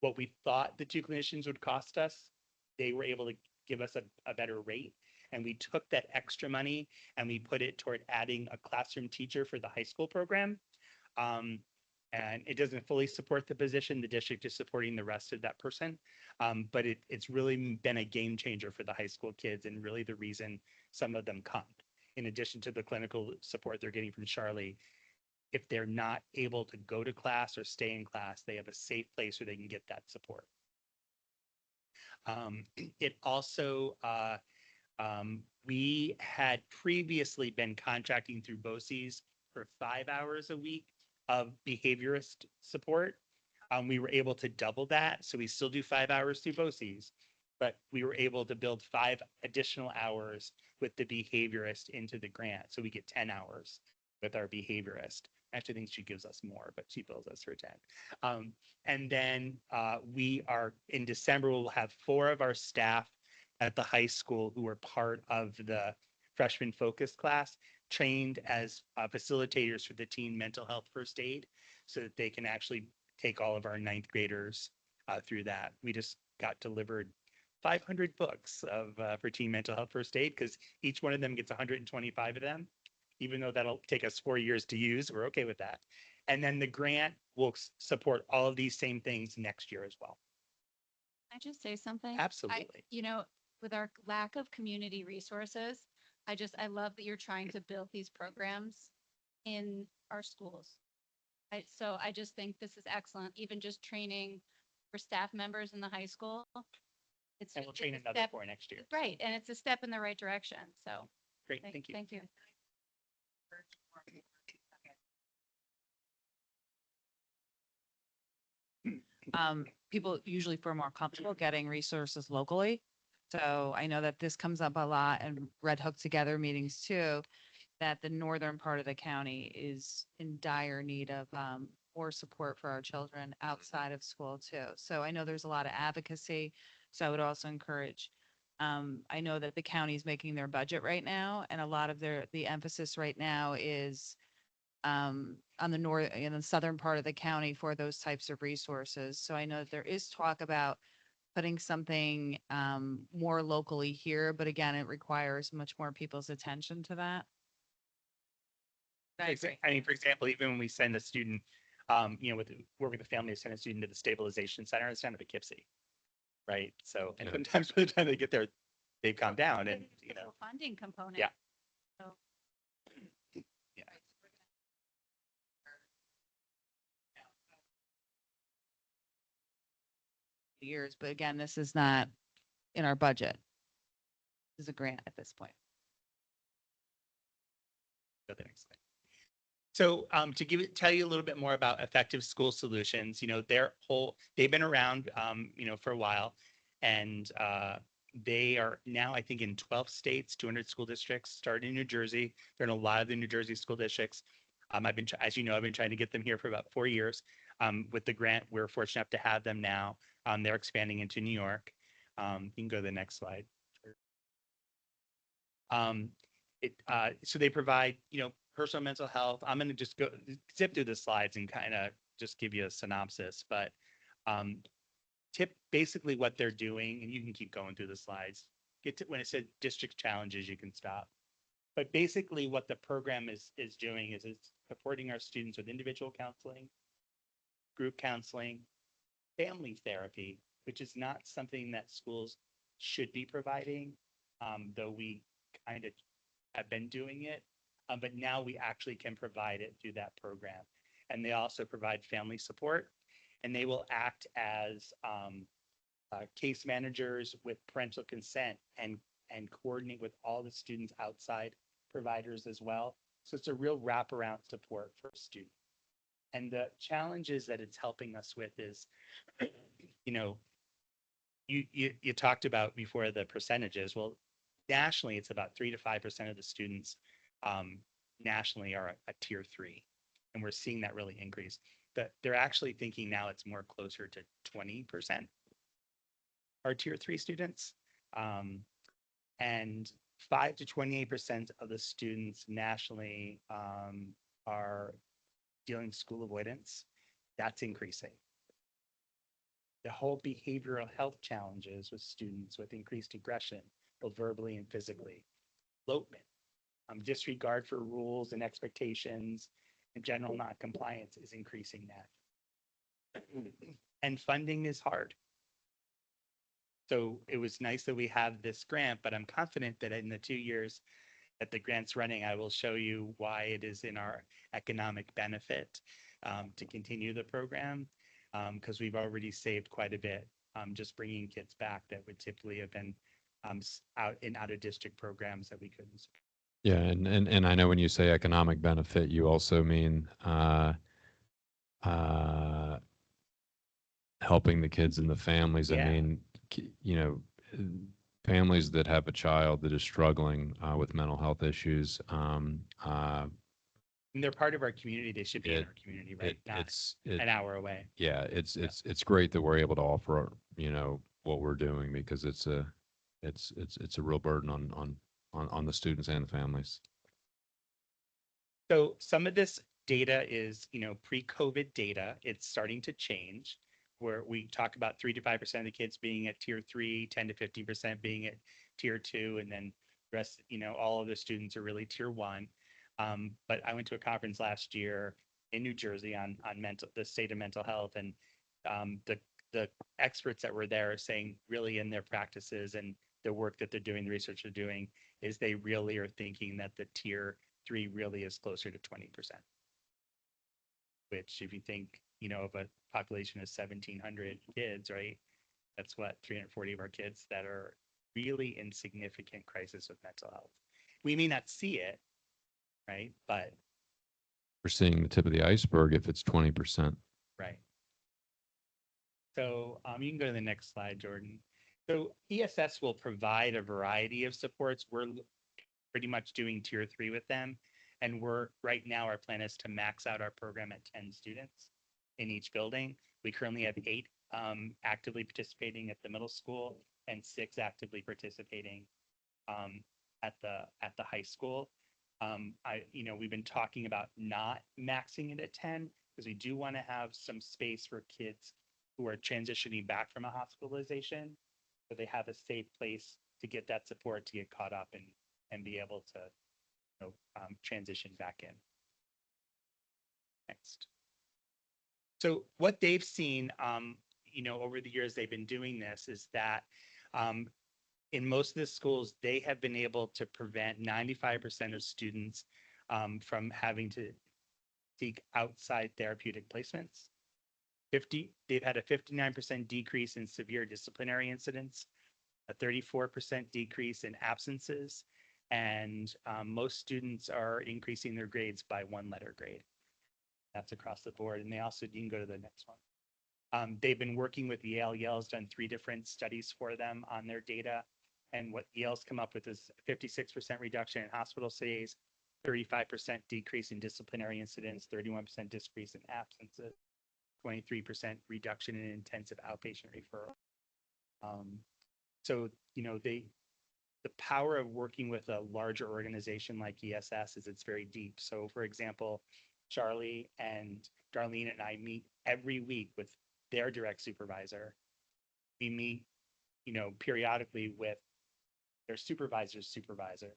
what we thought the two clinicians would cost us, they were able to give us a better rate. And we took that extra money and we put it toward adding a classroom teacher for the high school program. And it doesn't fully support the position. The district is supporting the rest of that person. But it's really been a game changer for the high school kids and really the reason some of them come. In addition to the clinical support they're getting from Charlie, if they're not able to go to class or stay in class, they have a safe place where they can get that support. It also, we had previously been contracting through BOCES for 5 hours a week of behaviorist support. We were able to double that. So we still do 5 hours through BOCES, but we were able to build 5 additional hours with the behaviorist into the grant. So we get 10 hours with our behaviorist. I actually think she gives us more, but she bills us for 10. And then we are in December, we'll have 4 of our staff at the high school who are part of the freshman focus class trained as facilitators for the teen mental health first aid so that they can actually take all of our 9th graders through that. We just got delivered 500 books for teen mental health first aid because each one of them gets 125 of them. Even though that'll take us 4 years to use, we're okay with that. And then the grant will support all of these same things next year as well. Can I just say something? Absolutely. With our lack of community resources, I love that you're trying to build these programs in our schools. So I just think this is excellent, even just training for staff members in the high school. And we'll train another 4 next year. Right, and it's a step in the right direction, so. Great, thank you. Thank you. People usually feel more comfortable getting resources locally. So I know that this comes up a lot and Red Hook Together meetings too, that the northern part of the county is in dire need of more support for our children outside of school too. So I know there's a lot of advocacy. So I would also encourage, I know that the county is making their budget right now and a lot of the emphasis right now is on the north in the southern part of the county for those types of resources. So I know that there is talk about putting something more locally here, but again, it requires much more people's attention to that. I mean, for example, even when we send a student, work with a family to send a student to the stabilization center, it's down to Poughkeepsie, right? So, and sometimes by the time they get there, they've calmed down and, Funding component. Yeah. So. Yeah. Years, but again, this is not in our budget. This is a grant at this point. Go to the next slide. So to tell you a little bit more about Effective School Solutions, they've been around, for a while, and they are now, I think, in 12 states, 200 school districts, started in New Jersey. They're in a lot of the New Jersey school districts. As you know, I've been trying to get them here for about 4 years. With the grant, we're fortunate enough to have them now. They're expanding into New York. You can go to the next slide. So they provide, personal mental health. I'm going to just zip through the slides and kind of just give you a synopsis, but basically what they're doing, and you can keep going through the slides. Get to when it said district challenges, you can stop. But basically what the program is doing is it's supporting our students with individual counseling, group counseling, family therapy, which is not something that schools should be providing, though we kind of have been doing it. But now we actually can provide it through that program. And they also provide family support, and they will act as case managers with parental consent and coordinate with all the students outside providers as well. So it's a real wraparound support for students. And the challenges that it's helping us with is, you know, you talked about before the percentages. Well, nationally, it's about 3 to 5% of the students nationally are a tier 3, and we're seeing that really increase. But they're actually thinking now it's more closer to 20% are tier 3 students, and 5 to 28% of the students nationally are dealing school avoidance. That's increasing. The whole behavioral health challenges with students with increased aggression, both verbally and physically. Elopement, disregard for rules and expectations, and general non-compliance is increasing that. And funding is hard. So it was nice that we have this grant, but I'm confident that in the 2 years that the grant's running, I will show you why it is in our economic benefit to continue the program, because we've already saved quite a bit just bringing kids back that would typically have been out of district programs that we couldn't. Yeah, and I know when you say economic benefit, you also mean helping the kids and the families. I Yeah. mean, you know, families that have a child that is struggling with mental health issues. And they're part of our community. They should be in our community, right? Not an hour away. Yeah, it's great that we're able to offer, you know, what we're doing, because it's a real burden on the students and the families. So some of this data is, you know, pre-COVID data. It's starting to change, where we talk about 3 to 5% of the kids being at tier 3, 10 to 15% being at tier 2, and then the rest, you know, all of the students are really tier 1. But I went to a conference last year in New Jersey on the state of mental health, and the experts that were there are saying really in their practices and the work that they're doing, the research they're doing, is they really are thinking that the tier 3 really is closer to 20%. Which, if you think, you know, of a population of 1,700 kids, right? That's what, 340 of our kids that are really in significant crisis with mental health. We may not see it, right? But We're seeing the tip of the iceberg if it's 20%. right. So you can go to the next slide, Jordan. So ESS will provide a variety of supports. We're pretty much doing tier 3 with them. And right now, our plan is to max out our program at 10 students in each building. We currently have 8 actively participating at the middle school and 6 actively participating at the high school. We've been talking about not maxing it at 10 because we do want to have some space for kids who are transitioning back from a hospitalization, so they have a safe place to get that support to get caught up and be able to transition back in. Next. So what they've seen, over the years they've been doing this, is that in most of the schools, they have been able to prevent 95% of students from having to seek outside therapeutic placements. They've had a 59% decrease in severe disciplinary incidents, a 34% decrease in absences, and most students are increasing their grades by 1 letter grade. That's across the board. And they also, you can go to the next one. They've been working with Yale. Yale's done 3 different studies for them on their data. And what Yale's come up with is a 56% reduction in hospital stays, 35% decrease in disciplinary incidents, 31% decrease in absences, 23% reduction in intensive outpatient referral. So, the power of working with a larger organization like ESS is it's very deep. So, for example, Charlie and Darlene and I meet every week with their direct supervisor. We meet, periodically with their supervisor's supervisor.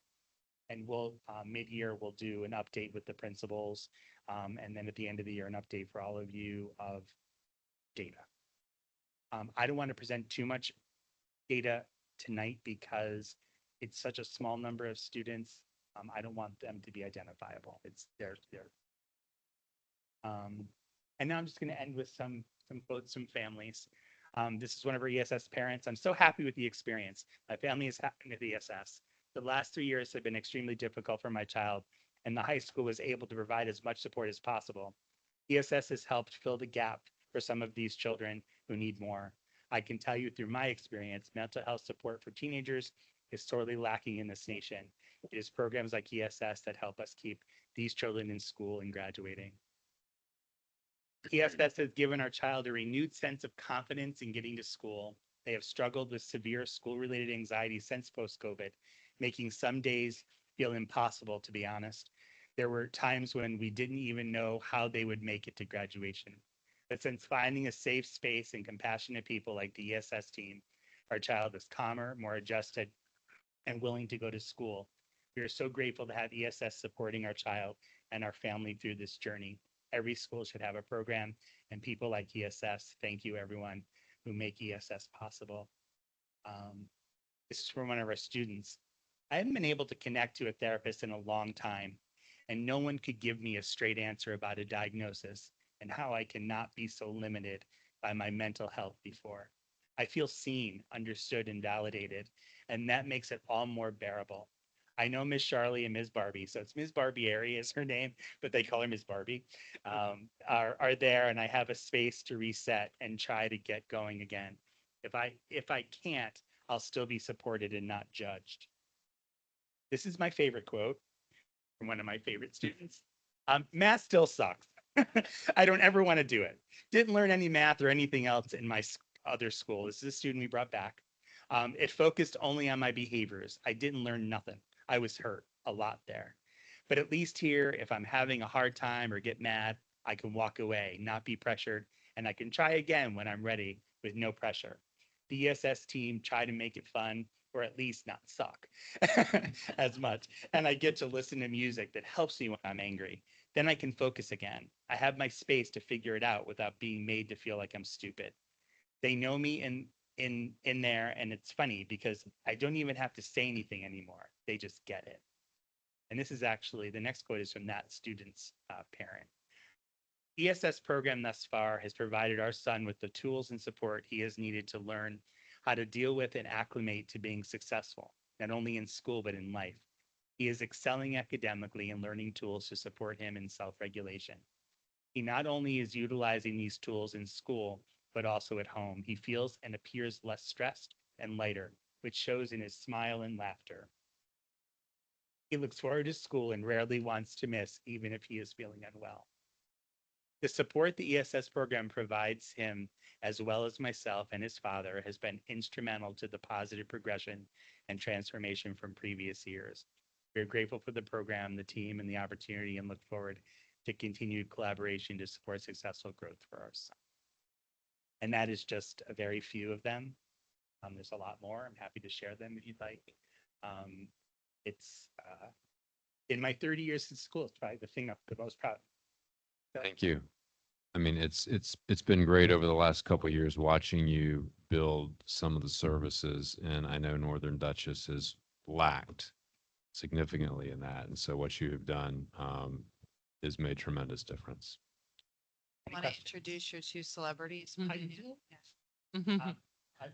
And we'll, mid-year, we'll do an update with the principals. And then at the end of the year, an update for all of you of data. I don't want to present too much data tonight because it's such a small number of students. I don't want them to be identifiable. It's there. And now I'm just going to end with some quotes from families. This is one of our ESS parents. I'm so happy with the experience. My family is happy with ESS. The last 3 years have been extremely difficult for my child, and the high school was able to provide as much support as possible. ESS has helped fill the gap for some of these children who need more. I can tell you through my experience, mental health support for teenagers is sorely lacking in this nation. It is programs like ESS that help us keep these children in school and graduating. ESS has given our child a renewed sense of confidence in getting to school. They have struggled with severe school-related anxiety since post-COVID, making some days feel impossible, to be honest. There were times when we didn't even know how they would make it to graduation. But since finding a safe space and compassionate people like the ESS team, our child is calmer, more adjusted, and willing to go to school. We are so grateful to have ESS supporting our child and our family through this journey. Every school should have a program, and people like ESS. Thank you, everyone who make ESS possible. This is from one of our students. I haven't been able to connect to a therapist in a long time, and no one could give me a straight answer about a diagnosis and how I cannot be so limited by my mental health before. I feel seen, understood, and validated, and that makes it all more bearable. I know Miss Charlie and Ms. Barbie, so it's Ms. Barbieri is her name, but they call her Ms. Barbie, are there, and I have a space to reset and try to get going again. If I can't, I'll still be supported and not judged. This is my favorite quote from one of my favorite students. Math still sucks. I don't ever want to do it. Didn't learn any math or anything else in my other school. This is a student we brought back. It focused only on my behaviors. I didn't learn nothing. I was hurt a lot there. But at least here, if I'm having a hard time or get mad, I can walk away, not be pressured, and I can try again when I'm ready with no pressure. The ESS team try to make it fun, or at least not suck as much. And I get to listen to music that helps me when I'm angry. Then I can focus again. I have my space to figure it out without being made to feel like I'm stupid. They know me in there, and it's funny because I don't even have to say anything anymore. They just get it. And this is actually, the next quote is from that student's parent. ESS program thus far has provided our son with the tools and support he has needed to learn how to deal with and acclimate to being successful, not only in school, but in life. He is excelling academically and learning tools to support him in self-regulation. He not only is utilizing these tools in school, but also at home. He feels and appears less stressed and lighter, which shows in his smile and laughter. He looks forward to school and rarely wants to miss, even if he is feeling unwell. The support the ESS program provides him, as well as myself and his father, has been instrumental to the positive progression and transformation from previous years. We are grateful for the program, the team, and the opportunity, and look forward to continued collaboration to support successful growth for our son. And that is just a very few of them. There's a lot more. I'm happy to share them if you'd like. It's in my 30 years in school, it's probably the thing I'm the most proud of. Thank you. I mean, it's been great over the last couple of years watching you build some of the services, and I know Northern Dutchess has lacked significantly in that, and so what you have done has made tremendous difference. Want to introduce your two celebrities? I do. Yes.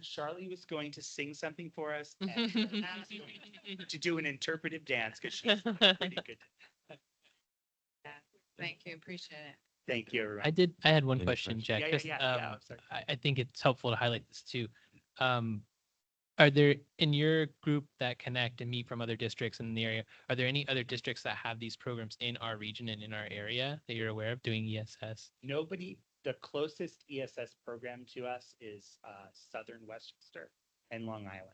Charlie was going to sing something for us and to do an interpretive dance because she's pretty good. Thank you, appreciate it. Thank you, everyone. I had one Any question, questions? Jack. Yeah, just, yeah, sorry. I think it's helpful to highlight this too. Are there, in your group that connect and meet from other districts in the area, are there any other districts that have these programs in our region and in our area that you're aware of doing ESS? Nobody, the closest ESS program to us is Southern Westchester and Long Island.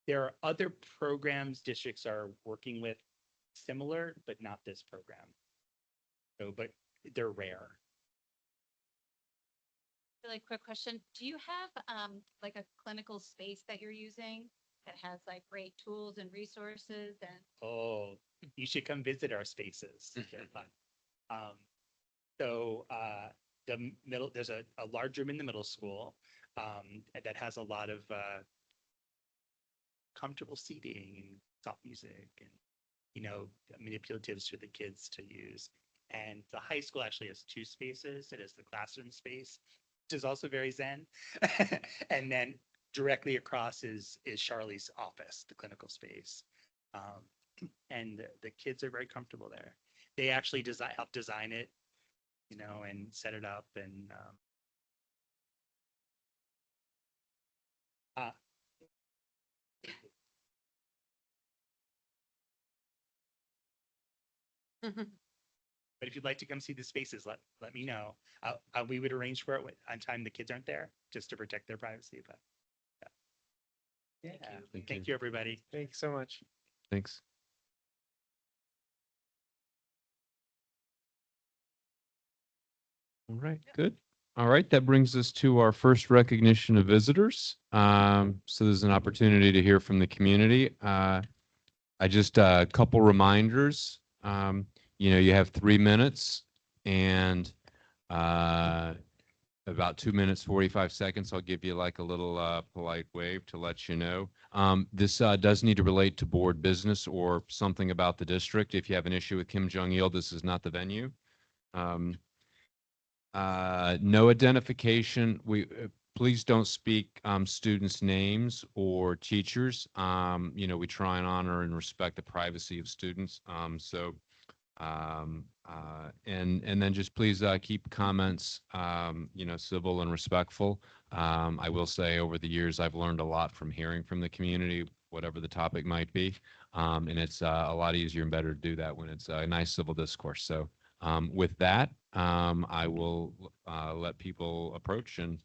There are other programs districts are working with similar, but not this program. So, but they're rare. Really quick question. Do you have like a clinical space that you're using that has like great tools and resources and Oh, you should come visit our spaces. They're fun. So the middle, there's a large room in the middle school that has a lot of comfortable seating and soft music and, you know, manipulatives for the kids to use. And the high school actually has two spaces. It has the classroom space which is also very zen. And then directly across is Charlie's office, the clinical space. And the kids are very comfortable there. They actually help design it, and set it up. And but if you'd like to come see the spaces, let me know. We would arrange for it on time the kids aren't there, just to protect their privacy. But yeah, thank you, everybody. Thank you so much. Thanks. All right, good. All right, that brings us to our first recognition of visitors. So there's an opportunity to hear from the community. I just a couple reminders. You have 3 minutes and about 2 minutes, 45 seconds. I'll give you like a little polite wave to let you know. This does need to relate to board business or something about the district. If you have an issue with Kim Jong-il, this is not the venue. No identification. Please don't speak students' names or teachers. We try and honor and respect the privacy of students. And then just please keep comments, civil and respectful. I will say over the years, I've learned a lot from hearing from the community, whatever the topic might be. And it's a lot easier and better to do that when it's a nice civil discourse. So with that, I will let people approach and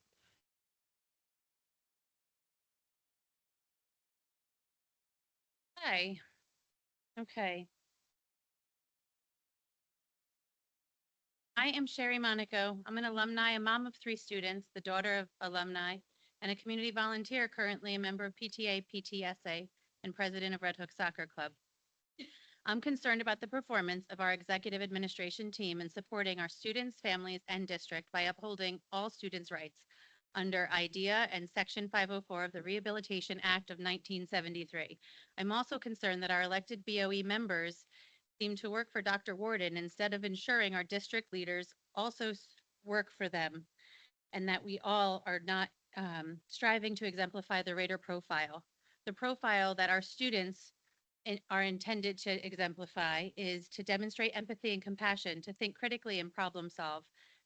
Hi. Okay. I am Sherry Monaco. I'm an alumni, a mom of 3 students, the daughter of alumni, and a community volunteer, currently a member of PTA, PTSA, and president of Red Hook Soccer Club. I'm concerned about the performance of our executive administration team in supporting our students, families, and district by upholding all students' rights under IDEA and Section 504 of the Rehabilitation Act of 1973. I'm also concerned that our elected BOE members seem to work for Dr. Warden instead of ensuring our district leaders also work for them, and that we all are not striving to exemplify the Raider profile. The profile that our students are intended to exemplify is to demonstrate empathy and compassion, to think critically and problem solve,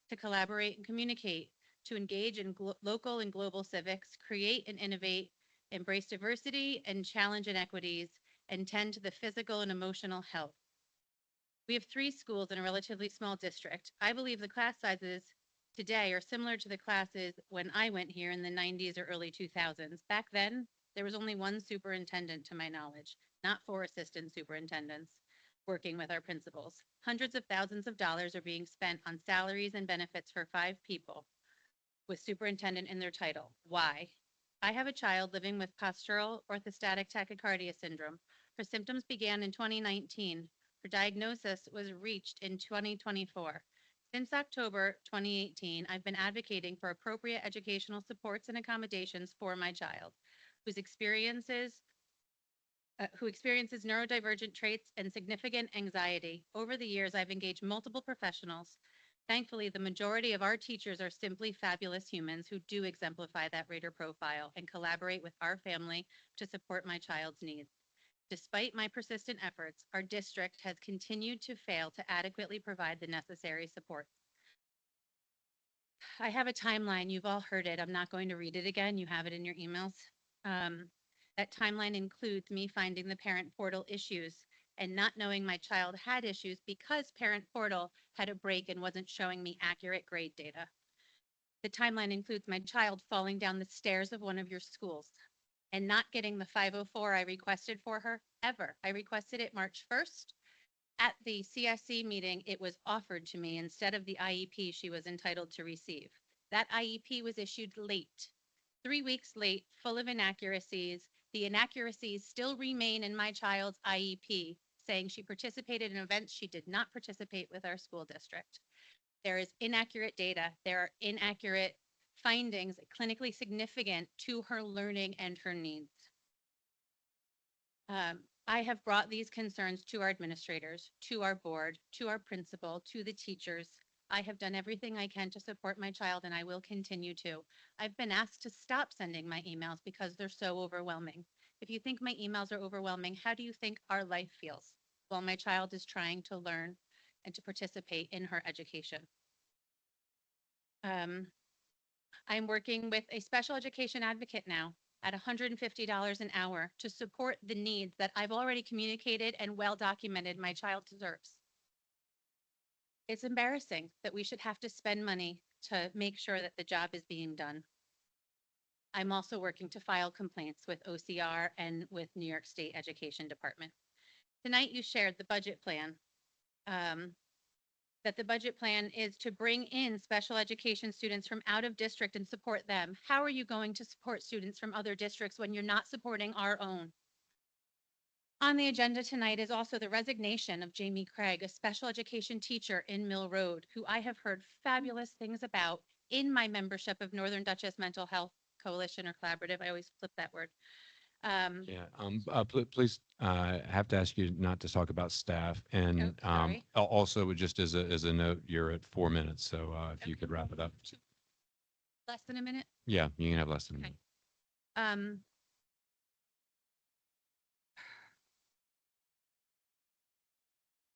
to collaborate and communicate, to engage in local and global civics, create and innovate, embrace diversity and challenge inequities, and tend to the physical and emotional health. We have 3 schools in a relatively small district. I believe the class sizes today are similar to the classes when I went here in the 90s or early 2000s. Back then, there was only 1 superintendent to my knowledge, not 4 assistant superintendents working with our principals. Hundreds of thousands of dollars are being spent on salaries and benefits for 5 people with superintendent in their title. Why? I have a child living with postural orthostatic tachycardia syndrome. Her symptoms began in 2019. Her diagnosis was reached in 2024. Since October 2018, I've been advocating for appropriate educational supports and accommodations for my child, who experiences neurodivergent traits and significant anxiety. Over the years, I've engaged multiple professionals. Thankfully, the majority of our teachers are simply fabulous humans who do exemplify that Raider profile and collaborate with our family to support my child's needs. Despite my persistent efforts, our district has continued to fail to adequately provide the necessary support. I have a timeline. You've all heard it. I'm not going to read it again. You have it in your emails. That timeline includes me finding the parent portal issues and not knowing my child had issues because parent portal had a break and wasn't showing me accurate grade data. The timeline includes my child falling down the stairs of one of your schools and not getting the 504 I requested for her ever. I requested it March 1st. At the CSC meeting, it was offered to me instead of the IEP she was entitled to receive. That IEP was issued late, 3 weeks late, full of inaccuracies. The inaccuracies still remain in my child's IEP, saying she participated in events she did not participate with our school district. There is inaccurate data. There are inaccurate findings clinically significant to her learning and her needs. I have brought these concerns to our administrators, to our board, to our principal, to the teachers. I have done everything I can to support my child and I will continue to. I've been asked to stop sending my emails because they're so overwhelming. If you think my emails are overwhelming, how do you think our life feels while my child is trying to learn and to participate in her education? I'm working with a special education advocate now at $150 an hour to support the needs that I've already communicated and well documented my child deserves. It's embarrassing that we should have to spend money to make sure that the job is being done. I'm also working to file complaints with OCR and with New York State Education Department. Tonight you shared the budget plan. That the budget plan is to bring in special education students from out of district and support them. How are you going to support students from other districts when you're not supporting our own? On the agenda tonight is also the resignation of Jamie Craig, a special education teacher in Mill Road, who I have heard fabulous things about in my membership of Northern Dutchess Mental Health Coalition or Collaborative. I always flip that word. Yeah, please, have to ask you not to talk about staff and, sorry. also just as a note, you're at 4 minutes. So, if you could wrap it up. Less than a minute? Yeah, you can have less than a Okay. minute.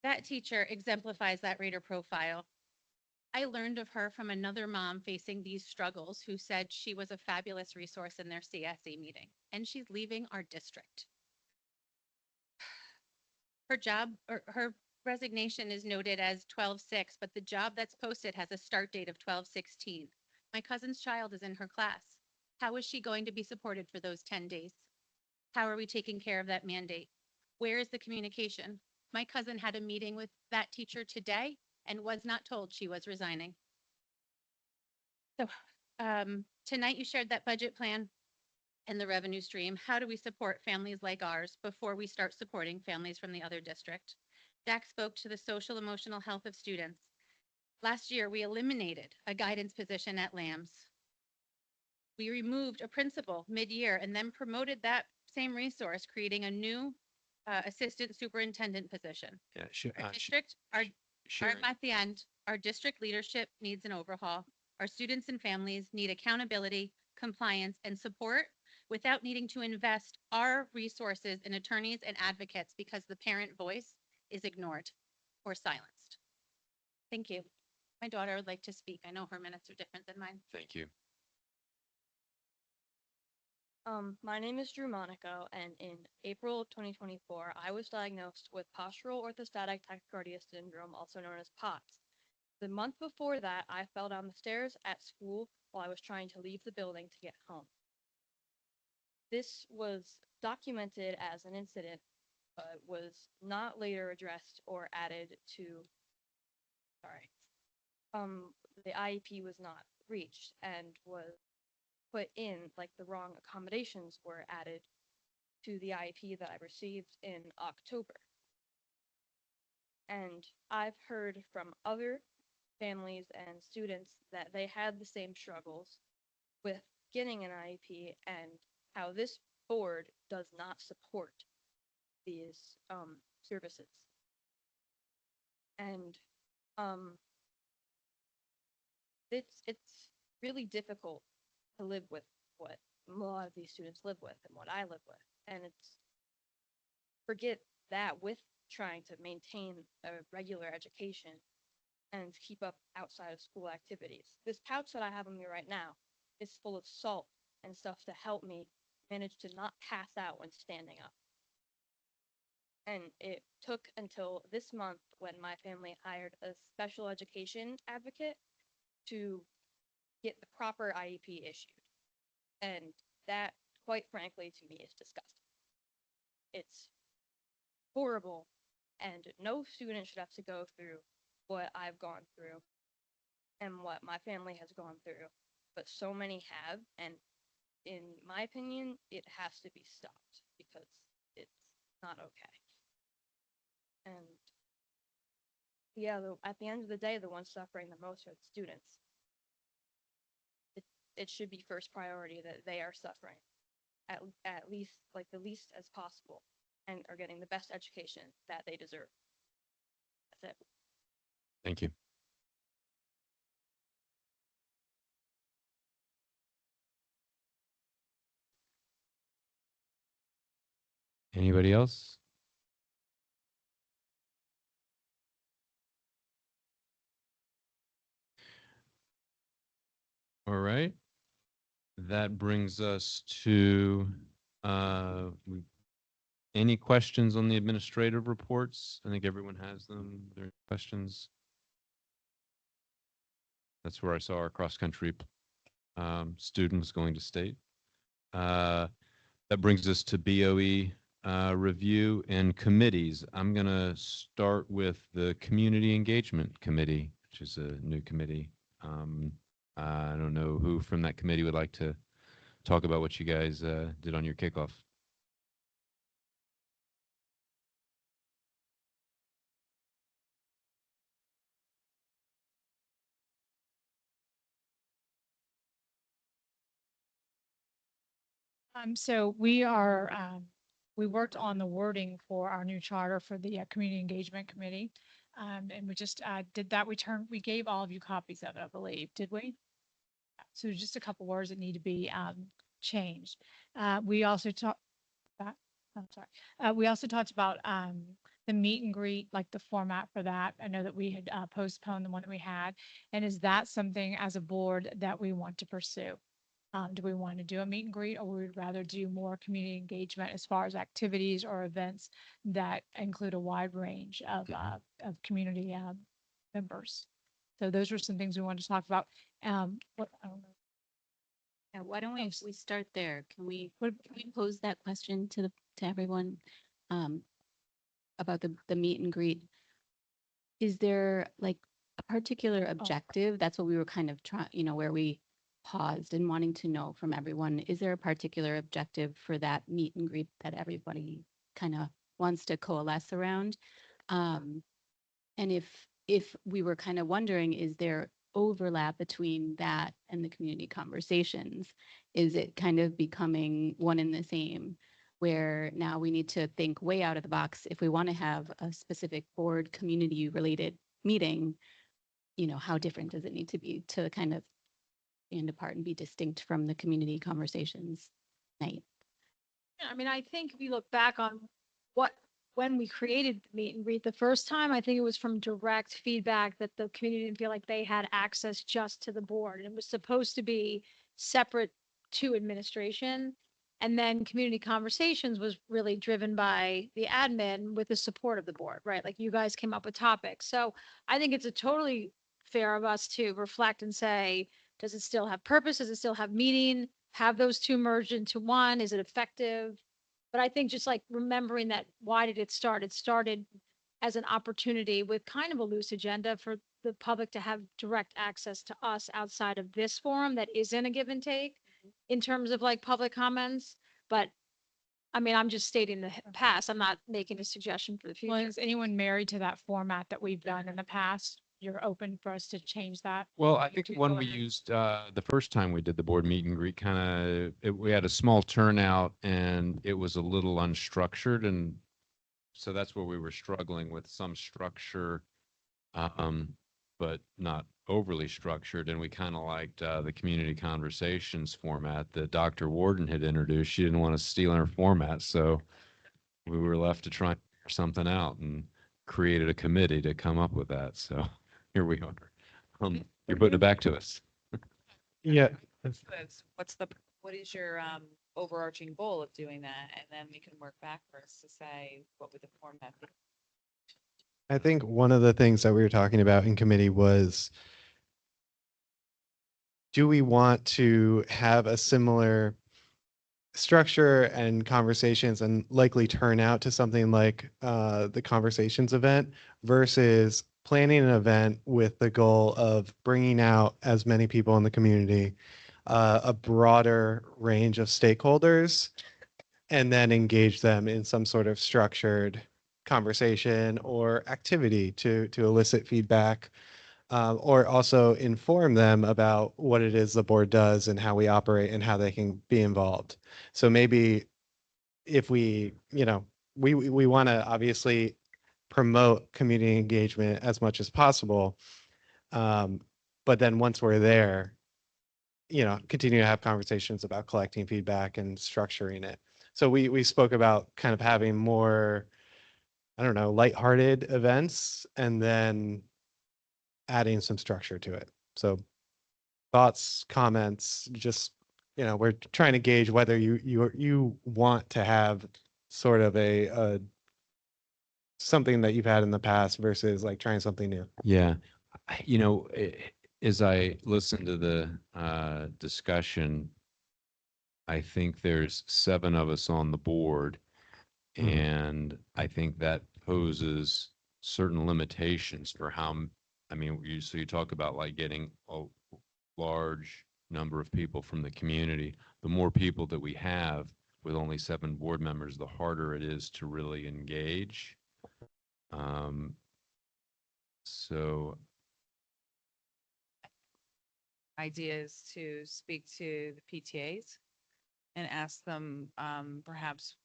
That teacher exemplifies that reader profile. I learned of her from another mom facing these struggles who said she was a fabulous resource in their CSE meeting, and she's leaving our district. Her job or her resignation is noted as 12/6, but the job that's posted has a start date of 12/16. My cousin's child is in her class. How is she going to be supported for those 10 days? How are we taking care of that mandate? Where is the communication? My cousin had a meeting with that teacher today and was not told she was resigning. So tonight you shared that budget plan and the revenue stream. How do we support families like ours before we start supporting families from the other district? Jack spoke to the social emotional health of students. Last year, we eliminated a guidance position at Lambs. We removed a principal mid-year and then promoted that same resource, creating a new assistant superintendent position. Yeah, Our district, our Sherry. at the end, our district leadership needs an overhaul. Our students and families need accountability, compliance, and support without needing to invest our resources in attorneys and advocates because the parent voice is ignored or silenced. Thank you. My daughter would like to speak. I know her minutes are different than mine. Thank you. My name is Drew Monaco, and in April 2024, I was diagnosed with postural orthostatic tachycardia syndrome, also known as POTS. The month before that, I fell down the stairs at school while I was trying to leave the building to get home. This was documented as an incident, but was not later addressed or added to, the IEP was not reached and was put in, like the wrong accommodations were added to the IEP that I received in October. And I've heard from other families and students that they had the same struggles with getting an IEP and how this board does not support these services. And it's really difficult to live with what a lot of these students live with and what I live with. And it's forget that with trying to maintain a regular education and keep up outside of school activities. This pouch that I have on me right now is full of salt and stuff to help me manage to not pass out when standing up. And it took until this month when my family hired a special education advocate to get the proper IEP issued. And that, quite frankly, to me is disgusting. It's horrible, and no student should have to go through what I've gone through and what my family has gone through, but so many have, and in my opinion, it has to be stopped because it's not okay. And yeah, at the end of the day, the ones suffering the most are the students. It should be first priority that they are suffering at least like the least as possible and are getting the best education that they deserve. That's it. Thank you. Anybody else? All right. That brings us to any questions on the administrative reports? I think everyone has them. Are there any questions? That's where I saw our cross-country student was going to state. That brings us to BOE review and committees. I'm going to start with the Community Engagement Committee, which is a new committee. I don't know who from that committee would like to talk about what you guys did on your kickoff. So we worked on the wording for our new charter for the Community Engagement Committee. And we just did that. We gave all of you copies of it, I believe, did we? So there's just a couple words that need to be changed. We also talked that, I'm sorry. We also talked about the meet and greet, like the format for that. I know that we had postponed the one that we had. And is that something as a board that we want to pursue? Do we want to do a meet and greet, or would we rather do more community engagement as far as activities or events that include a wide range of community members? So those were some things we wanted to talk about. What, I don't know. Yeah, why don't we start there? Can we What, pose that question to everyone about the meet and greet? Is there like a particular objective? That's what we were kind of trying, where we paused and wanting to know from everyone. Is there a particular objective for that meet and greet that everybody kind of wants to coalesce around? And if we were kind of wondering, is there overlap between that and the community conversations? Is it kind of becoming one and the same, where now we need to think way out of the box if we want to have a specific board community related meeting? How different does it need to be to kind of stand apart and be distinct from the community conversations night? Yeah, I mean, I think if you look back on when we created the meet and greet the first time, I think it was from direct feedback that the community didn't feel like they had access just to the board. And it was supposed to be separate to administration. And then community conversations was really driven by the admin with the support of the board, right? Like you guys came up with topics. So I think it's a totally fair of us to reflect and say, does it still have purpose? Does it still have meaning? Have those two merged into one? Is it effective? But I think just like remembering that, why did it start? It started as an opportunity with kind of a loose agenda for the public to have direct access to us outside of this forum that isn't a give and take in terms of like public comments. But I mean, I'm just stating the past. I'm not making a suggestion for the well, future. is anyone married to that format that we've done in the past? You're open for us to change that? Well, I think when we used the first time we did the board meet and greet, we had a small turnout and it was a little unstructured, and so that's where we were struggling with some structure, but not overly structured. And we kind of liked the community conversations format that Dr. Warden had introduced. She didn't want to steal our format, so we were left to try and figure something out and created a committee to come up with that. So here we are. You're putting it back to us. Yeah, What is your overarching goal of doing that? And then we can work backwards to say, what would the format be? I think one of the things that we were talking about in committee was, do we want to have a similar structure and conversations and likely turn out to something like the conversations event versus planning an event with the goal of bringing out as many people in the community, a broader range of stakeholders, and then engage them in some sort of structured conversation or activity to elicit feedback, or also inform them about what it is the board does and how we operate and how they can be involved. So maybe if we want to obviously promote community engagement as much as possible, but then once we're there, continue to have conversations about collecting feedback and structuring it. So we spoke about kind of having more, I don't know, lighthearted events and then adding some structure to it. So thoughts, comments, just, we're trying to gauge whether you want to have sort of a something that you've had in the past versus like trying something new. Yeah. As I listen to the discussion, I think there's 7 of us on the board, and I think that poses certain limitations for so you talk about like getting a large number of people from the community. The more people that we have with only 7 board members, the harder it is to really engage. So Idea is to speak to the PTAs and ask them perhaps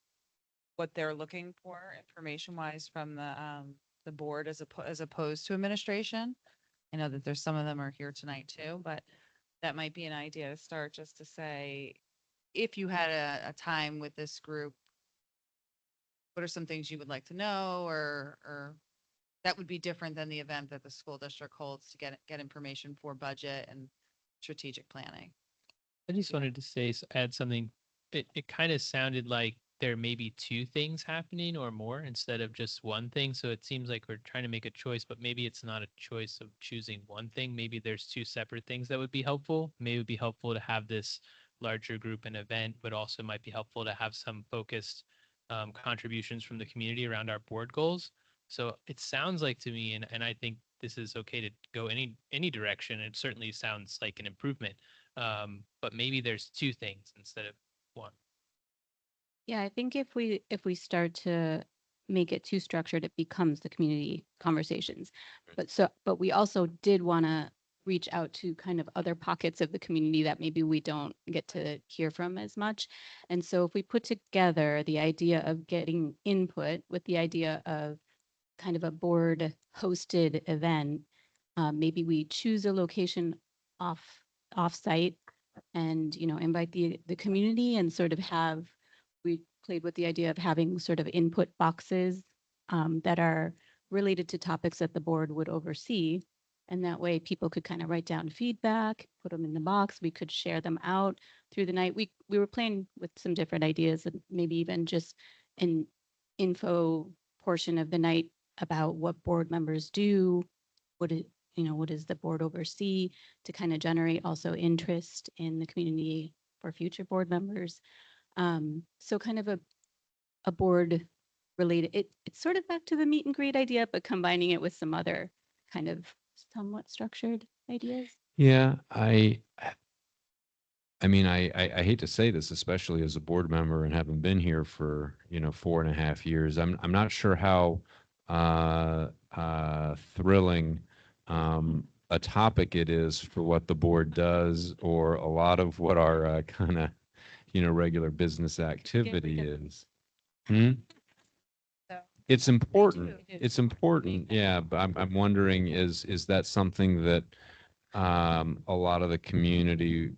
what they're looking for information-wise from the board as opposed to administration. I know that there's some of them are here tonight too, but that might be an idea to start, just to say, if you had a time with this group, what are some things you would like to know, or that would be different than the event that the school district holds to get information for budget and strategic planning. I just wanted to say, add something. It kind of sounded like there may be 2 things happening or more instead of just one thing. So it seems like we're trying to make a choice, but maybe it's not a choice of choosing one thing. Maybe there's 2 separate things that would be helpful. Maybe it would be helpful to have this larger group and event, but also might be helpful to have some focused contributions from the community around our board goals. So it sounds like to me, and I think this is okay to go any direction. It certainly sounds like an improvement. But maybe there's 2 things instead of one. Yeah, I think if we start to make it too structured, it becomes the community conversations. But we also did want to reach out to kind of other pockets of the community that maybe we don't get to hear from as much. And so if we put together the idea of getting input with the idea of kind of a board hosted event, maybe we choose a location off-site and, invite the community and sort of we played with the idea of having sort of input boxes that are related to topics that the board would oversee. And that way people could kind of write down feedback, put them in the box. We could share them out through the night. We were playing with some different ideas and maybe even just an info portion of the night about what board members do, what does the board oversee, to kind of generate also interest in the community for future board members. So kind of a board related, it's sort of back to the meet and greet idea, but combining it with some other kind of somewhat structured ideas. yeah, I hate to say this, especially as a board member and having been here for 4.5 years. I'm not sure how thrilling a topic it is for what the board does, or a lot of what our kind of regular business activity is. Hmm? So It's important. It is. It's important. Yeah, but I'm wondering, is that something that a lot of the community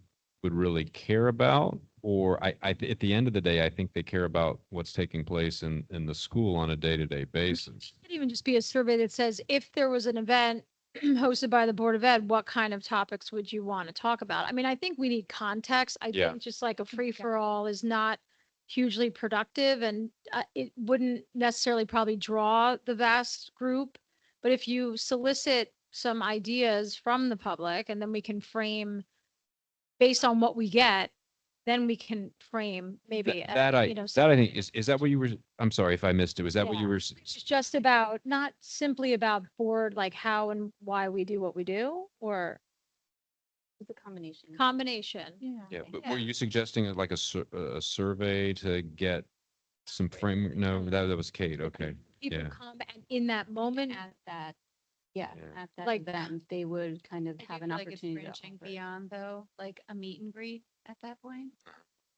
would really care about? Or at the end of the day, I think they care about what's taking place in the school on a day-to-day basis. It could even just be a survey that says, if there was an event hosted by the Board of Ed, what kind of topics would you want to talk about? I mean, I think we need context. I Yeah. think just like a free-for-all is not hugely productive, and it wouldn't necessarily probably draw the vast group. But if you solicit some ideas from the public, and then we can frame based on what we get, then we can frame maybe, That I think is that what you were, I'm sorry if I missed it. Was that what you Yeah. were? It's just about, not simply about board, like how and why we do what we do, or It's a combination. combination. Yeah, but were you suggesting like a survey to get some frame? No, that was Kate. Okay. People Yeah. come and in that moment, At that, yeah, Yeah. at that Like- event, they would kind of I do have an feel like it's opportunity to branching offer. beyond though, like a meet and greet at that point,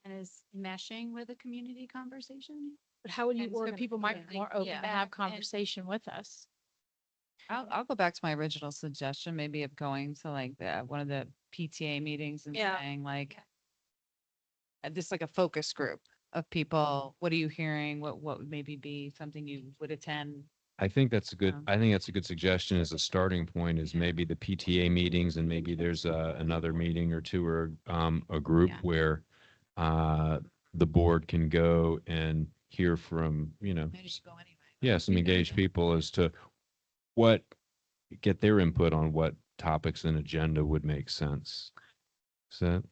and is meshing with a community conversation. but how would you And so organize? people might be more open yeah. to Back have and- conversation with us. I'll go back to my original suggestion, maybe of going to like one of the PTA meetings and Yeah. saying like, this like a focus group, of people? What are you hearing? What would maybe be something you would attend? I think that's a good, Um, I think that's a good suggestion as a starting point is maybe the PTA meetings and maybe there's another meeting or two or a group Yeah. where the board can go and hear from, yeah, some engaged people as to what, get their input on what topics and agenda would make sense. Is that?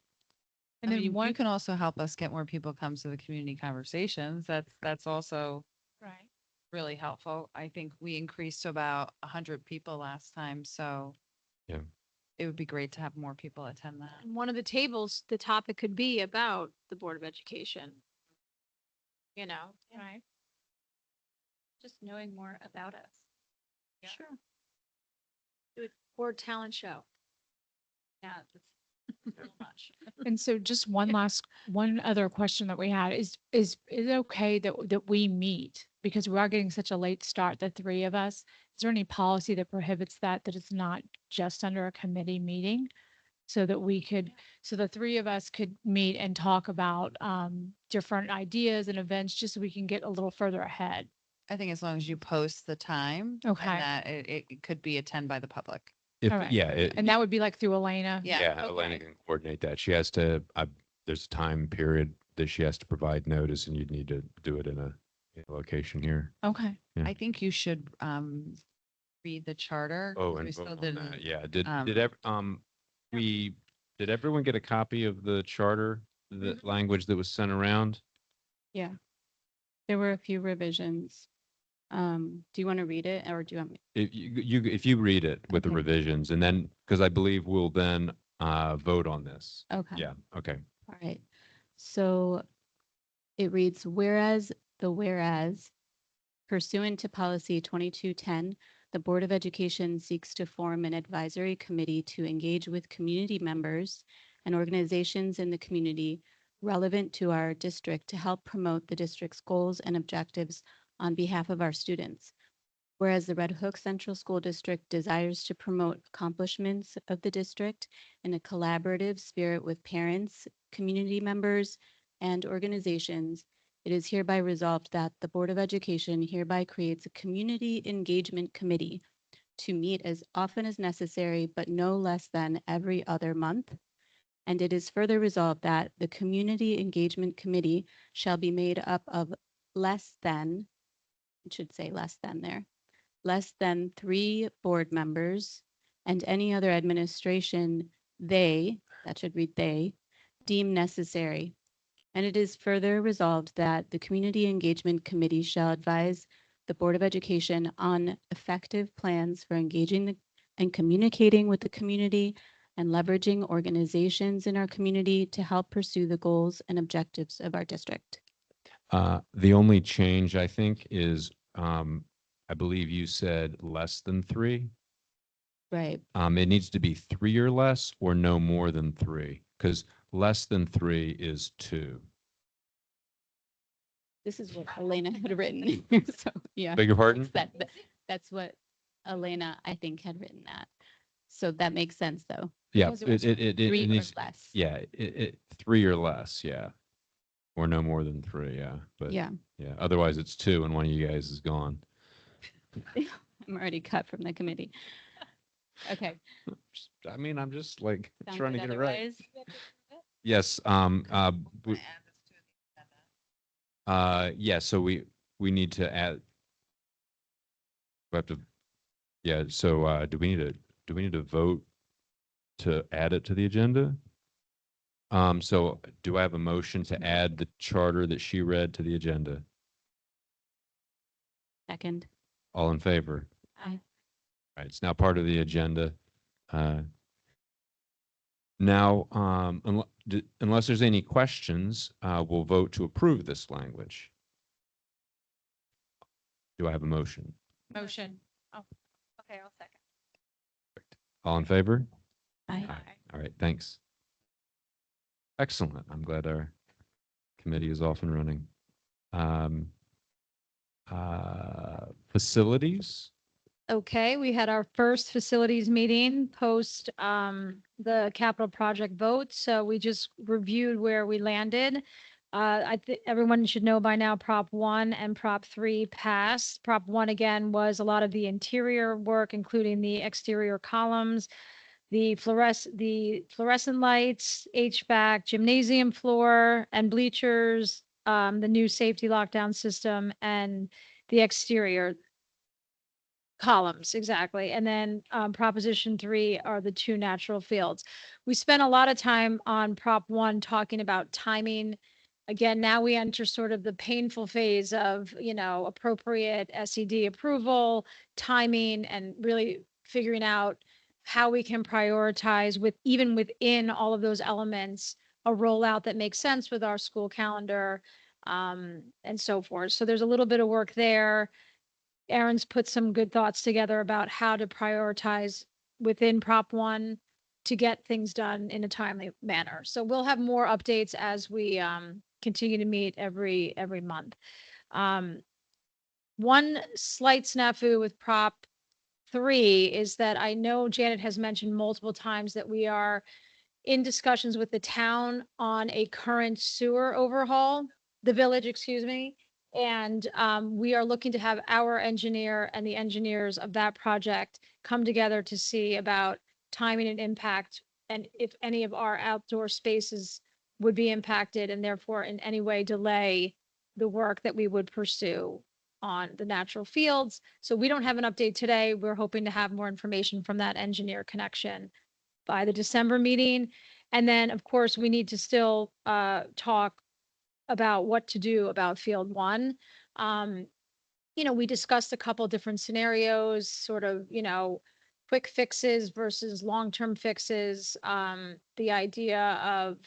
I mean, you can also help us get more people come to the community conversations. That's also Right. really helpful. I think we increased to about 100 people last time, so Yeah. it would be great to have more people attend that. And one of the tables, the topic could be about the Board of Education. You know, Right. Just knowing more about us. sure. Do it board talent show. Yeah, that's so much. And so just one other question that we had is it okay that we meet? Because we are getting such a late start, the three of us. Is there any policy that prohibits that it's not just under a committee meeting? So that we could, so the three of us could meet and talk about different ideas and events, just so we can get a little further ahead. I think as long as you post the time. Okay. And that it could be attended by the public. If, All right. yeah, And that would be like through Elena? Yeah. Elena okay. can coordinate that. She has to, there's a time period that she has to provide notice and you'd need to do it in a location here. Okay. Yeah. I think you should read the charter. Oh, 'cause and we vote still on didn't. that. Yeah, did everyone get a copy of the charter, the language that was sent around? Yeah. There were a few revisions. Do you want to read it or do you want me? If you read it with the Okay. revisions and then, because I believe we'll then vote on this. Okay. Yeah, okay. All right. So it reads, whereas pursuant to policy 2210, the Board of Education seeks to form an advisory committee to engage with community members and organizations in the community relevant to our district to help promote the district's goals and objectives on behalf of our students. Whereas the Red Hook Central School District desires to promote accomplishments of the district in a collaborative spirit with parents, community members, and organizations, it is hereby resolved that the Board of Education hereby creates a community engagement committee to meet as often as necessary, but no less than every other month. And it is further resolved that the community engagement committee shall be made up of less than, it should say less than there, less than 3 board members and any other administration that should read they, deem necessary. And it is further resolved that the Community Engagement Committee shall advise the Board of Education on effective plans for engaging and communicating with the community and leveraging organizations in our community to help pursue the goals and objectives of our district. The only change I think is, I believe you said less than 3. Right. It needs to be 3 or less or no more than 3, because less than 3 is 2. This is what Elena had written. So, yeah. Beg your pardon? That's what Elena, I think, had written that. So that makes sense, though. Yeah, Because it was it 3 or needs, less. yeah, 3 or less, yeah. Or no more than 3, yeah. But Yeah, yeah, otherwise it's 2 and one of you guys is gone. I'm already cut from the committee. Okay. I mean, I'm just like sounds trying to good get it right. otherwise. Yes, yeah, so we need to add. We have to, yeah, so do we need to vote to add it to the agenda? So do I have a motion to add the charter that she read to the agenda? Second. All in favor? Aye. All right, it's now part of the agenda. Now, unless there's any questions, we'll vote to approve this language. Do I have a motion? Motion. Okay, I'll second. All in favor? Aye. All right, thanks. Excellent. I'm glad our committee is off and running. Facilities? Okay, we had our first facilities meeting post the capital project vote. So we just reviewed where we landed. I think everyone should know by now, Prop 1 and Prop 3 passed. Prop 1 again was a lot of the interior work, including the exterior columns, the fluorescent lights, HVAC, gymnasium floor and bleachers, the new safety lockdown system, and the exterior columns, exactly. And then Proposition 3 are the two natural fields. We spent a lot of time on Prop 1 talking about timing. Again, now we enter sort of the painful phase of, appropriate SED approval, timing, and really figuring out how we can prioritize with even within all of those elements, a rollout that makes sense with our school calendar, and so forth. So there's a little bit of work there. Aaron's put some good thoughts together about how to prioritize within Prop 1 to get things done in a timely manner. So we'll have more updates as we continue to meet every month. One slight snafu with Prop 3 is that I know Janet has mentioned multiple times that we are in discussions with the town on a current sewer overhaul, the village, excuse me. And we are looking to have our engineer and the engineers of that project come together to see about timing and impact, and if any of our outdoor spaces would be impacted and therefore in any way delay the work that we would pursue on the natural fields. So we don't have an update today. We're hoping to have more information from that engineer connection by the December meeting. And then, of course, we need to still talk about what to do about Field 1. We discussed a couple different scenarios, sort of, quick fixes versus long-term fixes. The idea of,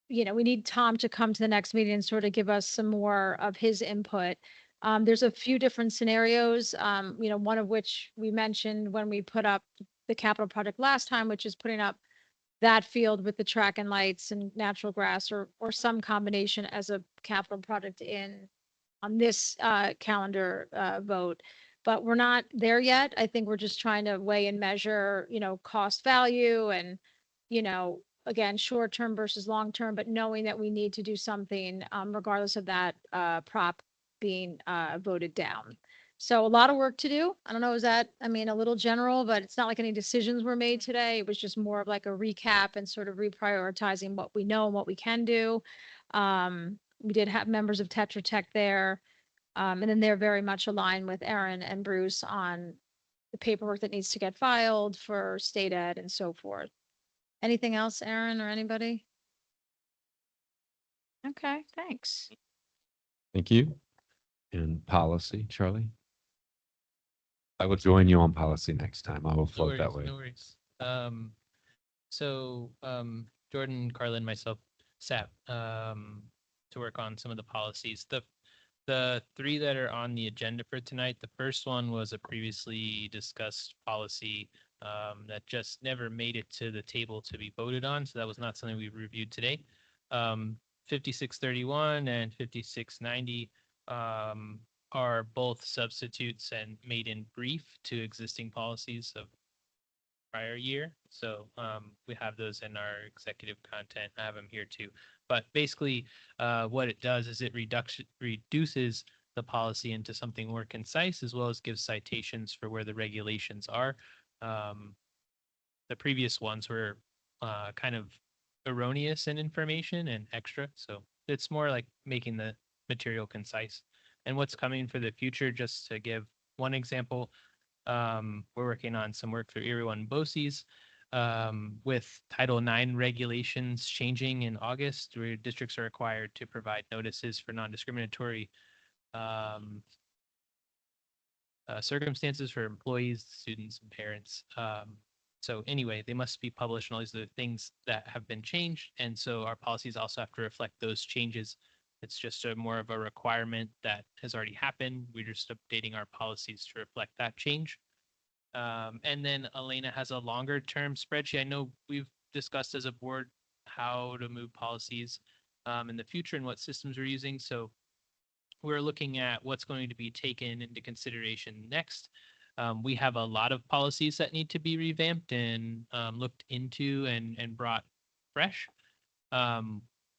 we need Tom to come to the next meeting and sort of give us some more of his input. There's a few different scenarios, one of which we mentioned when we put up the capital project last time, which is putting up that field with the track and lights and natural grass, or some combination as a capital project on this calendar vote. But we're not there yet. I think we're just trying to weigh and measure, cost value and, again, short term versus long term, but knowing that we need to do something regardless of that prop being voted down. So a lot of work to do. I don't know, is that, a little general, but it's not like any decisions were made today. It was just more of like a recap and sort of reprioritizing what we know and what we can do. We did have members of Tetra Tech there. And then they're very much aligned with Aaron and Bruce on the paperwork that needs to get filed for state ed and so forth. Anything else, Aaron, or anybody? Okay, thanks. Thank you. And policy, Charlie? I will join you on policy next time. I will No float that worries, way. no worries. Jordan, Carla, and myself sat to work on some of the policies. The three that are on the agenda for tonight, the first one was a previously discussed policy that just never made it to the table to be voted on. So that was not something we reviewed today. 5631 and 5690 are both substitutes and made in brief to existing policies of prior year. So we have those in our executive content. I have them here too. But basically, what it does is it reduces the policy into something more concise, as well as gives citations for where the regulations are. The previous ones were kind of erroneous in information and extra. So it's more like making the material concise. And what's coming for the future, just to give one example, we're working on some work through Erie One BOCES with Title IX regulations changing in August, where districts are required to provide notices for non-discriminatory circumstances for employees, students, and parents. So anyway, they must be published, and all these other things that have been changed. And so our policies also have to reflect those changes. It's just more of a requirement that has already happened. We're just updating our policies to reflect that change. And then Elena has a longer term spreadsheet. I know we've discussed as a board how to move policies in the future and what systems we're using. So we're looking at what's going to be taken into consideration next. We have a lot of policies that need to be revamped and looked into and brought fresh.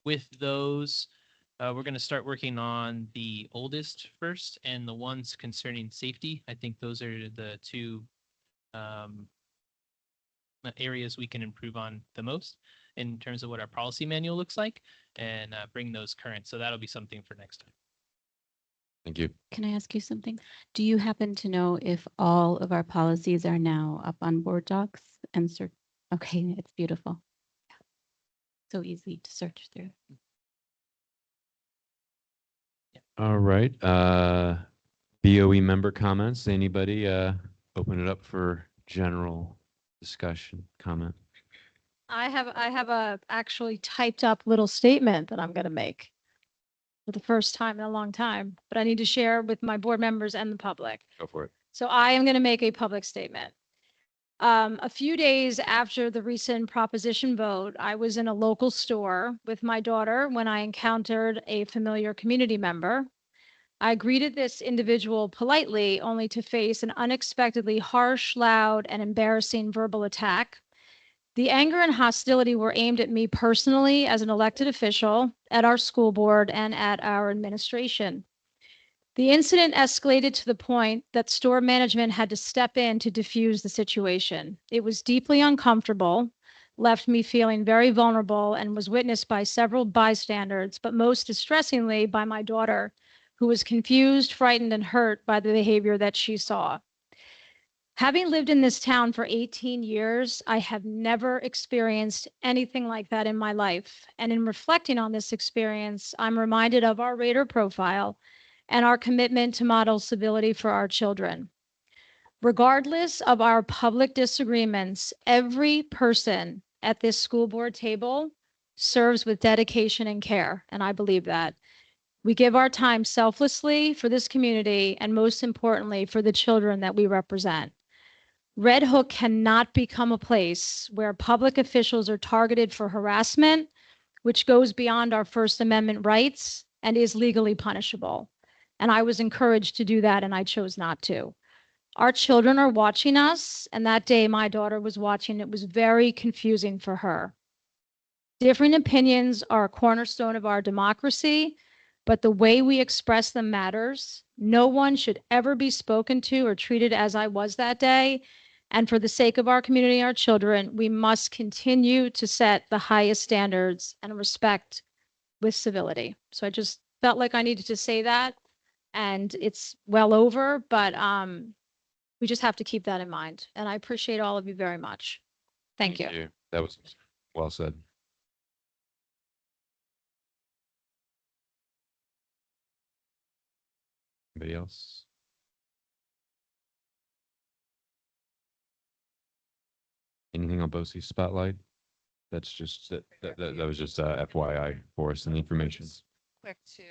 With those, We're going to start working on the oldest first and the ones concerning safety. I think those are the two um, areas we can improve on the most in terms of what our policy manual looks like and bring those current. So that'll be something for next time. Thank you. Can I ask you something? Do you happen to know if all of our policies are now up on board docs and search? Okay, it's beautiful. So easy to search through. All right. BOE member comments. Anybody? Open it up for general discussion, comment. I have a actually typed up little statement that I'm going to make for the first time in a long time, but I need to share with my board members and the public. Go for it. So I am going to make a public statement. A few days after the recent proposition vote, I was in a local store with my daughter when I encountered a familiar community member. I greeted this individual politely, only to face an unexpectedly harsh, loud, and embarrassing verbal attack. The anger and hostility were aimed at me personally as an elected official, at our school board, and at our administration. The incident escalated to the point that store management had to step in to defuse the situation. It was deeply uncomfortable, left me feeling very vulnerable, and was witnessed by several bystanders, but most distressingly by my daughter, who was confused, frightened, and hurt by the behavior that she saw. Having lived in this town for 18 years, I have never experienced anything like that in my life. And in reflecting on this experience, I'm reminded of our Raider profile and our commitment to model civility for our children. Regardless of our public disagreements, every person at this school board table serves with dedication and care, and I believe that. We give our time selflessly for this community and, most importantly, for the children that we represent. Red Hook cannot become a place where public officials are targeted for harassment, which goes beyond our First Amendment rights and is legally punishable. And I was encouraged to do that, and I chose not to. Our children are watching us, and that day my daughter was watching. It was very confusing for her. Differing opinions are a cornerstone of our democracy, but the way we express them matters. No one should ever be spoken to or treated as I was that day. And for the sake of our community, our children, we must continue to set the highest standards and respect with civility. So I just felt like I needed to say that, and it's well over, but we just have to keep that in mind. And I appreciate all of you very much. Thank you. That was well said. Anybody else? Anything on BOCE Spotlight? That's just that was just FYI for us and information. Quick to,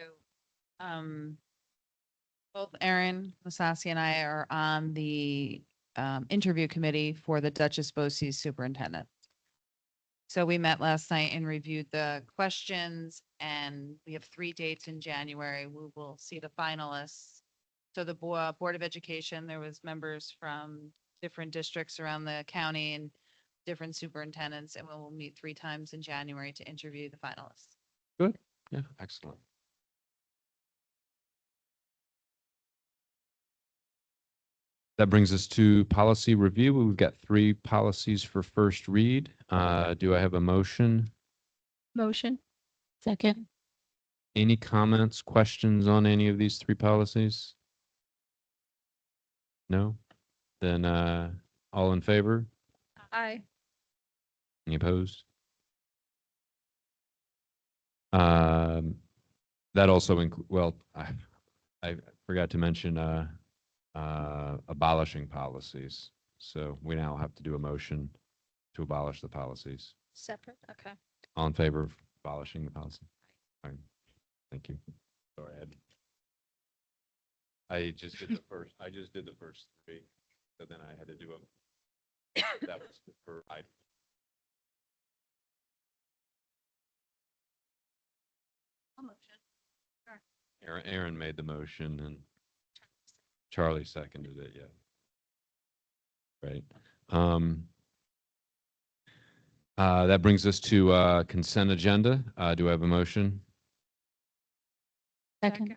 both Aaron Lasasi and I are on the interview committee for the Duchess BOCES superintendent. So we met last night and reviewed the questions, and we have 3 dates in January. We will see the finalists. So the Board of Education, there was members from different districts around the county and different superintendents, and we will meet 3 times in January to interview the finalists. Good. Yeah, excellent. That brings us to policy review. We've got 3 policies for first read. Do I have a motion? Motion. Second. Any comments, questions on any of these 3 policies? No? Then all in favor? Aye. Any opposed? That also include, well, I forgot to mention abolishing policies. So we now have to do a motion to abolish the policies. Separate. Okay. All in favor of abolishing the policy? All right. Thank you. Sorry, I just did the first 3, so then I had to do them. That was for item. Aaron made the motion and Charlie seconded it. Yeah. Right. That brings us to consent agenda. Do I have a motion? Second.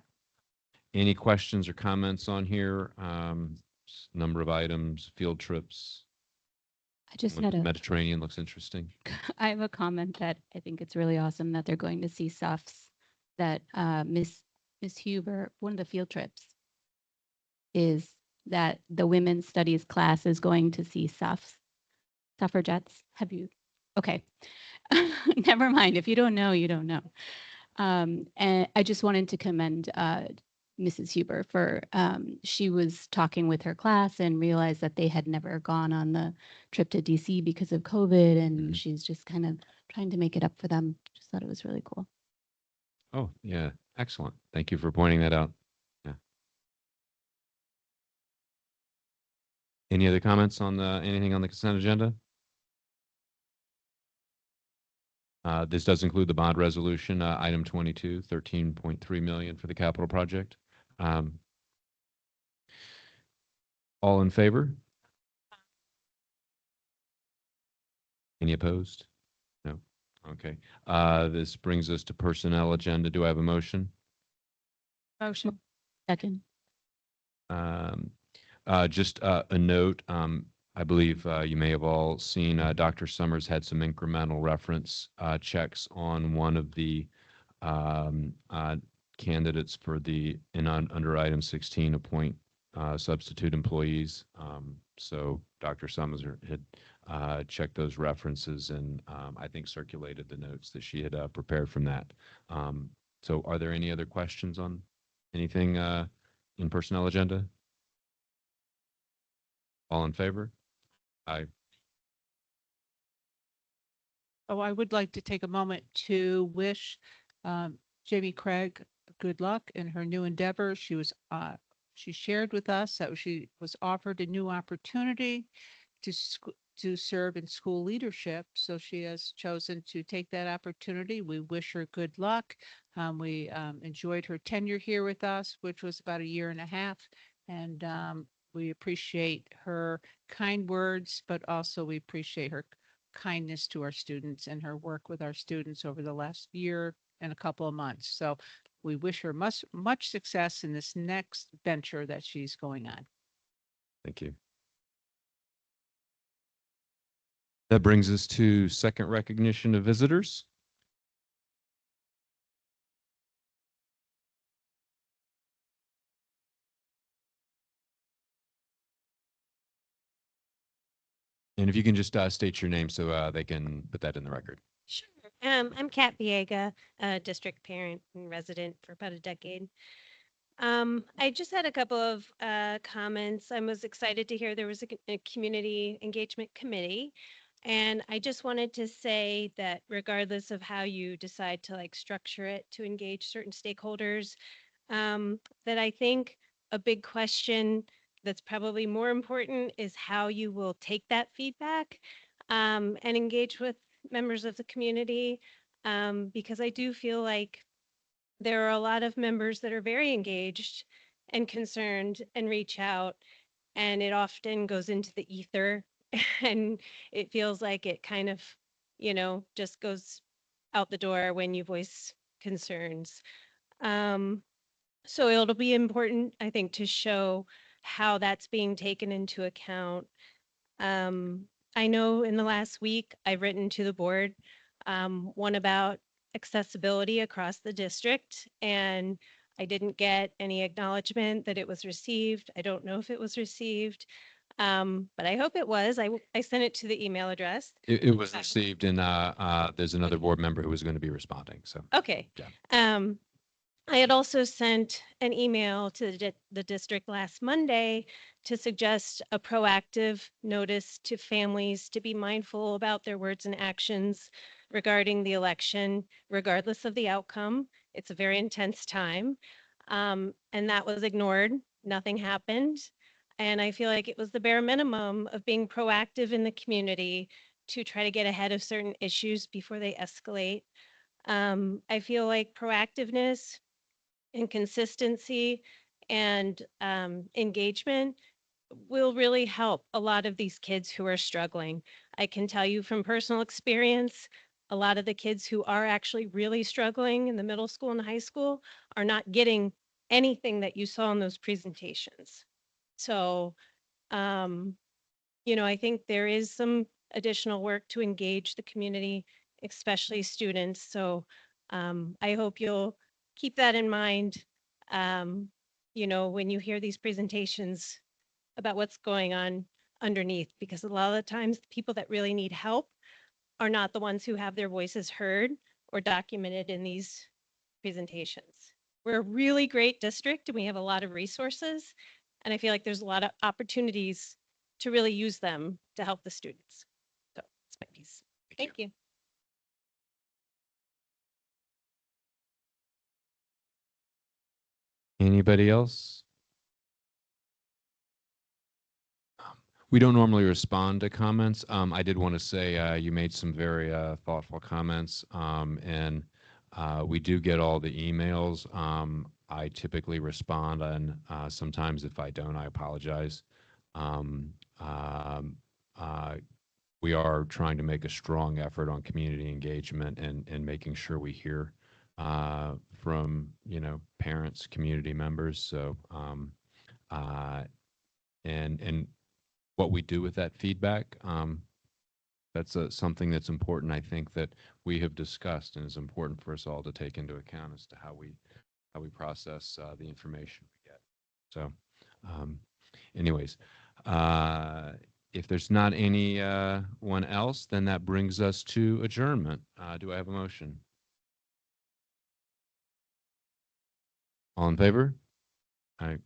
Any questions or comments on here? Number of items, field trips. I just had a, Mediterranean looks interesting. I have a comment that I think it's really awesome that they're going to see SUFs, that Miss Huber, one of the field trips is that the women's studies class is going to see SUFs, suffragettes. Have you? Okay. Never mind. If you don't know, you don't know. And I just wanted to commend Mrs. Huber for, she was talking with her class and realized that they had never gone on the trip to DC because of COVID. And she's just kind of trying to make it up for them. Just thought it was really cool. Oh, yeah. Excellent. Thank you for pointing that out. Yeah. Any other comments on anything on the consent agenda? This does include the bond resolution, item 22, 13.3 million for the capital project. All in favor? Any opposed? No. Okay. This brings us to personnel agenda. Do I have a motion? Motion. Second. Just a note, I believe you may have all seen Dr. Summers had some incremental reference checks on one of the candidates for under item 16, appoint substitute employees. So Dr. Summers had checked those references and I think circulated the notes that she had prepared from that. So are there any other questions on anything in personnel agenda? All in favor? Aye. Oh, I would like to take a moment to wish Jamie Craig good luck in her new endeavor. She shared with us that she was offered a new opportunity to serve in school leadership. So she has chosen to take that opportunity. We wish her good luck. We enjoyed her tenure here with us, which was about 1.5 years. And we appreciate her kind words, but also we appreciate her kindness to our students and her work with our students over the last year and a couple of months. So we wish her much success in this next venture that she's going on. Thank you. That brings us to second recognition of visitors. And if you can just state your name so they can put that in the record. Sure. I'm Kat Viega, a district parent and resident for about a decade. I just had a couple of comments. I was excited to hear there was a community engagement committee. And I just wanted to say that regardless of how you decide to like structure it to engage certain stakeholders, that I think a big question that's probably more important is how you will take that feedback and engage with members of the community. Because I do feel like there are a lot of members that are very engaged and concerned and reach out, and it often goes into the ether and it feels like it kind of, just goes out the door when you voice concerns. So it'll be important, I think, to show how that's being taken into account. I know in the last week I've written to the board, one about accessibility across the district, and I didn't get any acknowledgement that it was received. I don't know if it was received, but I hope it was. I sent it to the email address. It was received, and there's another board member who was going to be responding. So Okay. Yeah. I had also sent an email to the district last Monday to suggest a proactive notice to families to be mindful about their words and actions regarding the election, regardless of the outcome. It's a very intense time. And that was ignored. Nothing happened. And I feel like it was the bare minimum of being proactive in the community to try to get ahead of certain issues before they escalate. I feel like proactiveness and consistency and engagement will really help a lot of these kids who are struggling. I can tell you from personal experience, a lot of the kids who are actually really struggling in the middle school and high school are not getting anything that you saw in those presentations. So, I think there is some additional work to engage the community, especially students. So I hope you'll keep that in mind, when you hear these presentations about what's going on underneath, because a lot of the times the people that really need help are not the ones who have their voices heard or documented in these presentations. We're a really great district and we have a lot of resources. And I feel like there's a lot of opportunities to really use them to help the students. So that's my piece. Thank you. Anybody else? We don't normally respond to comments. I did want to say you made some very thoughtful comments, and we do get all the emails. I typically respond, and sometimes if I don't, I apologize. Um, um, we are trying to make a strong effort on community engagement and making sure we hear from parents, community members. So and what we do with that feedback. That's something that's important. I think that we have discussed and is important for us all to take into account as to how we process the information we get. So, anyways, if there's not anyone else, then that brings us to adjournment. Do I have a motion? All in favor? All right.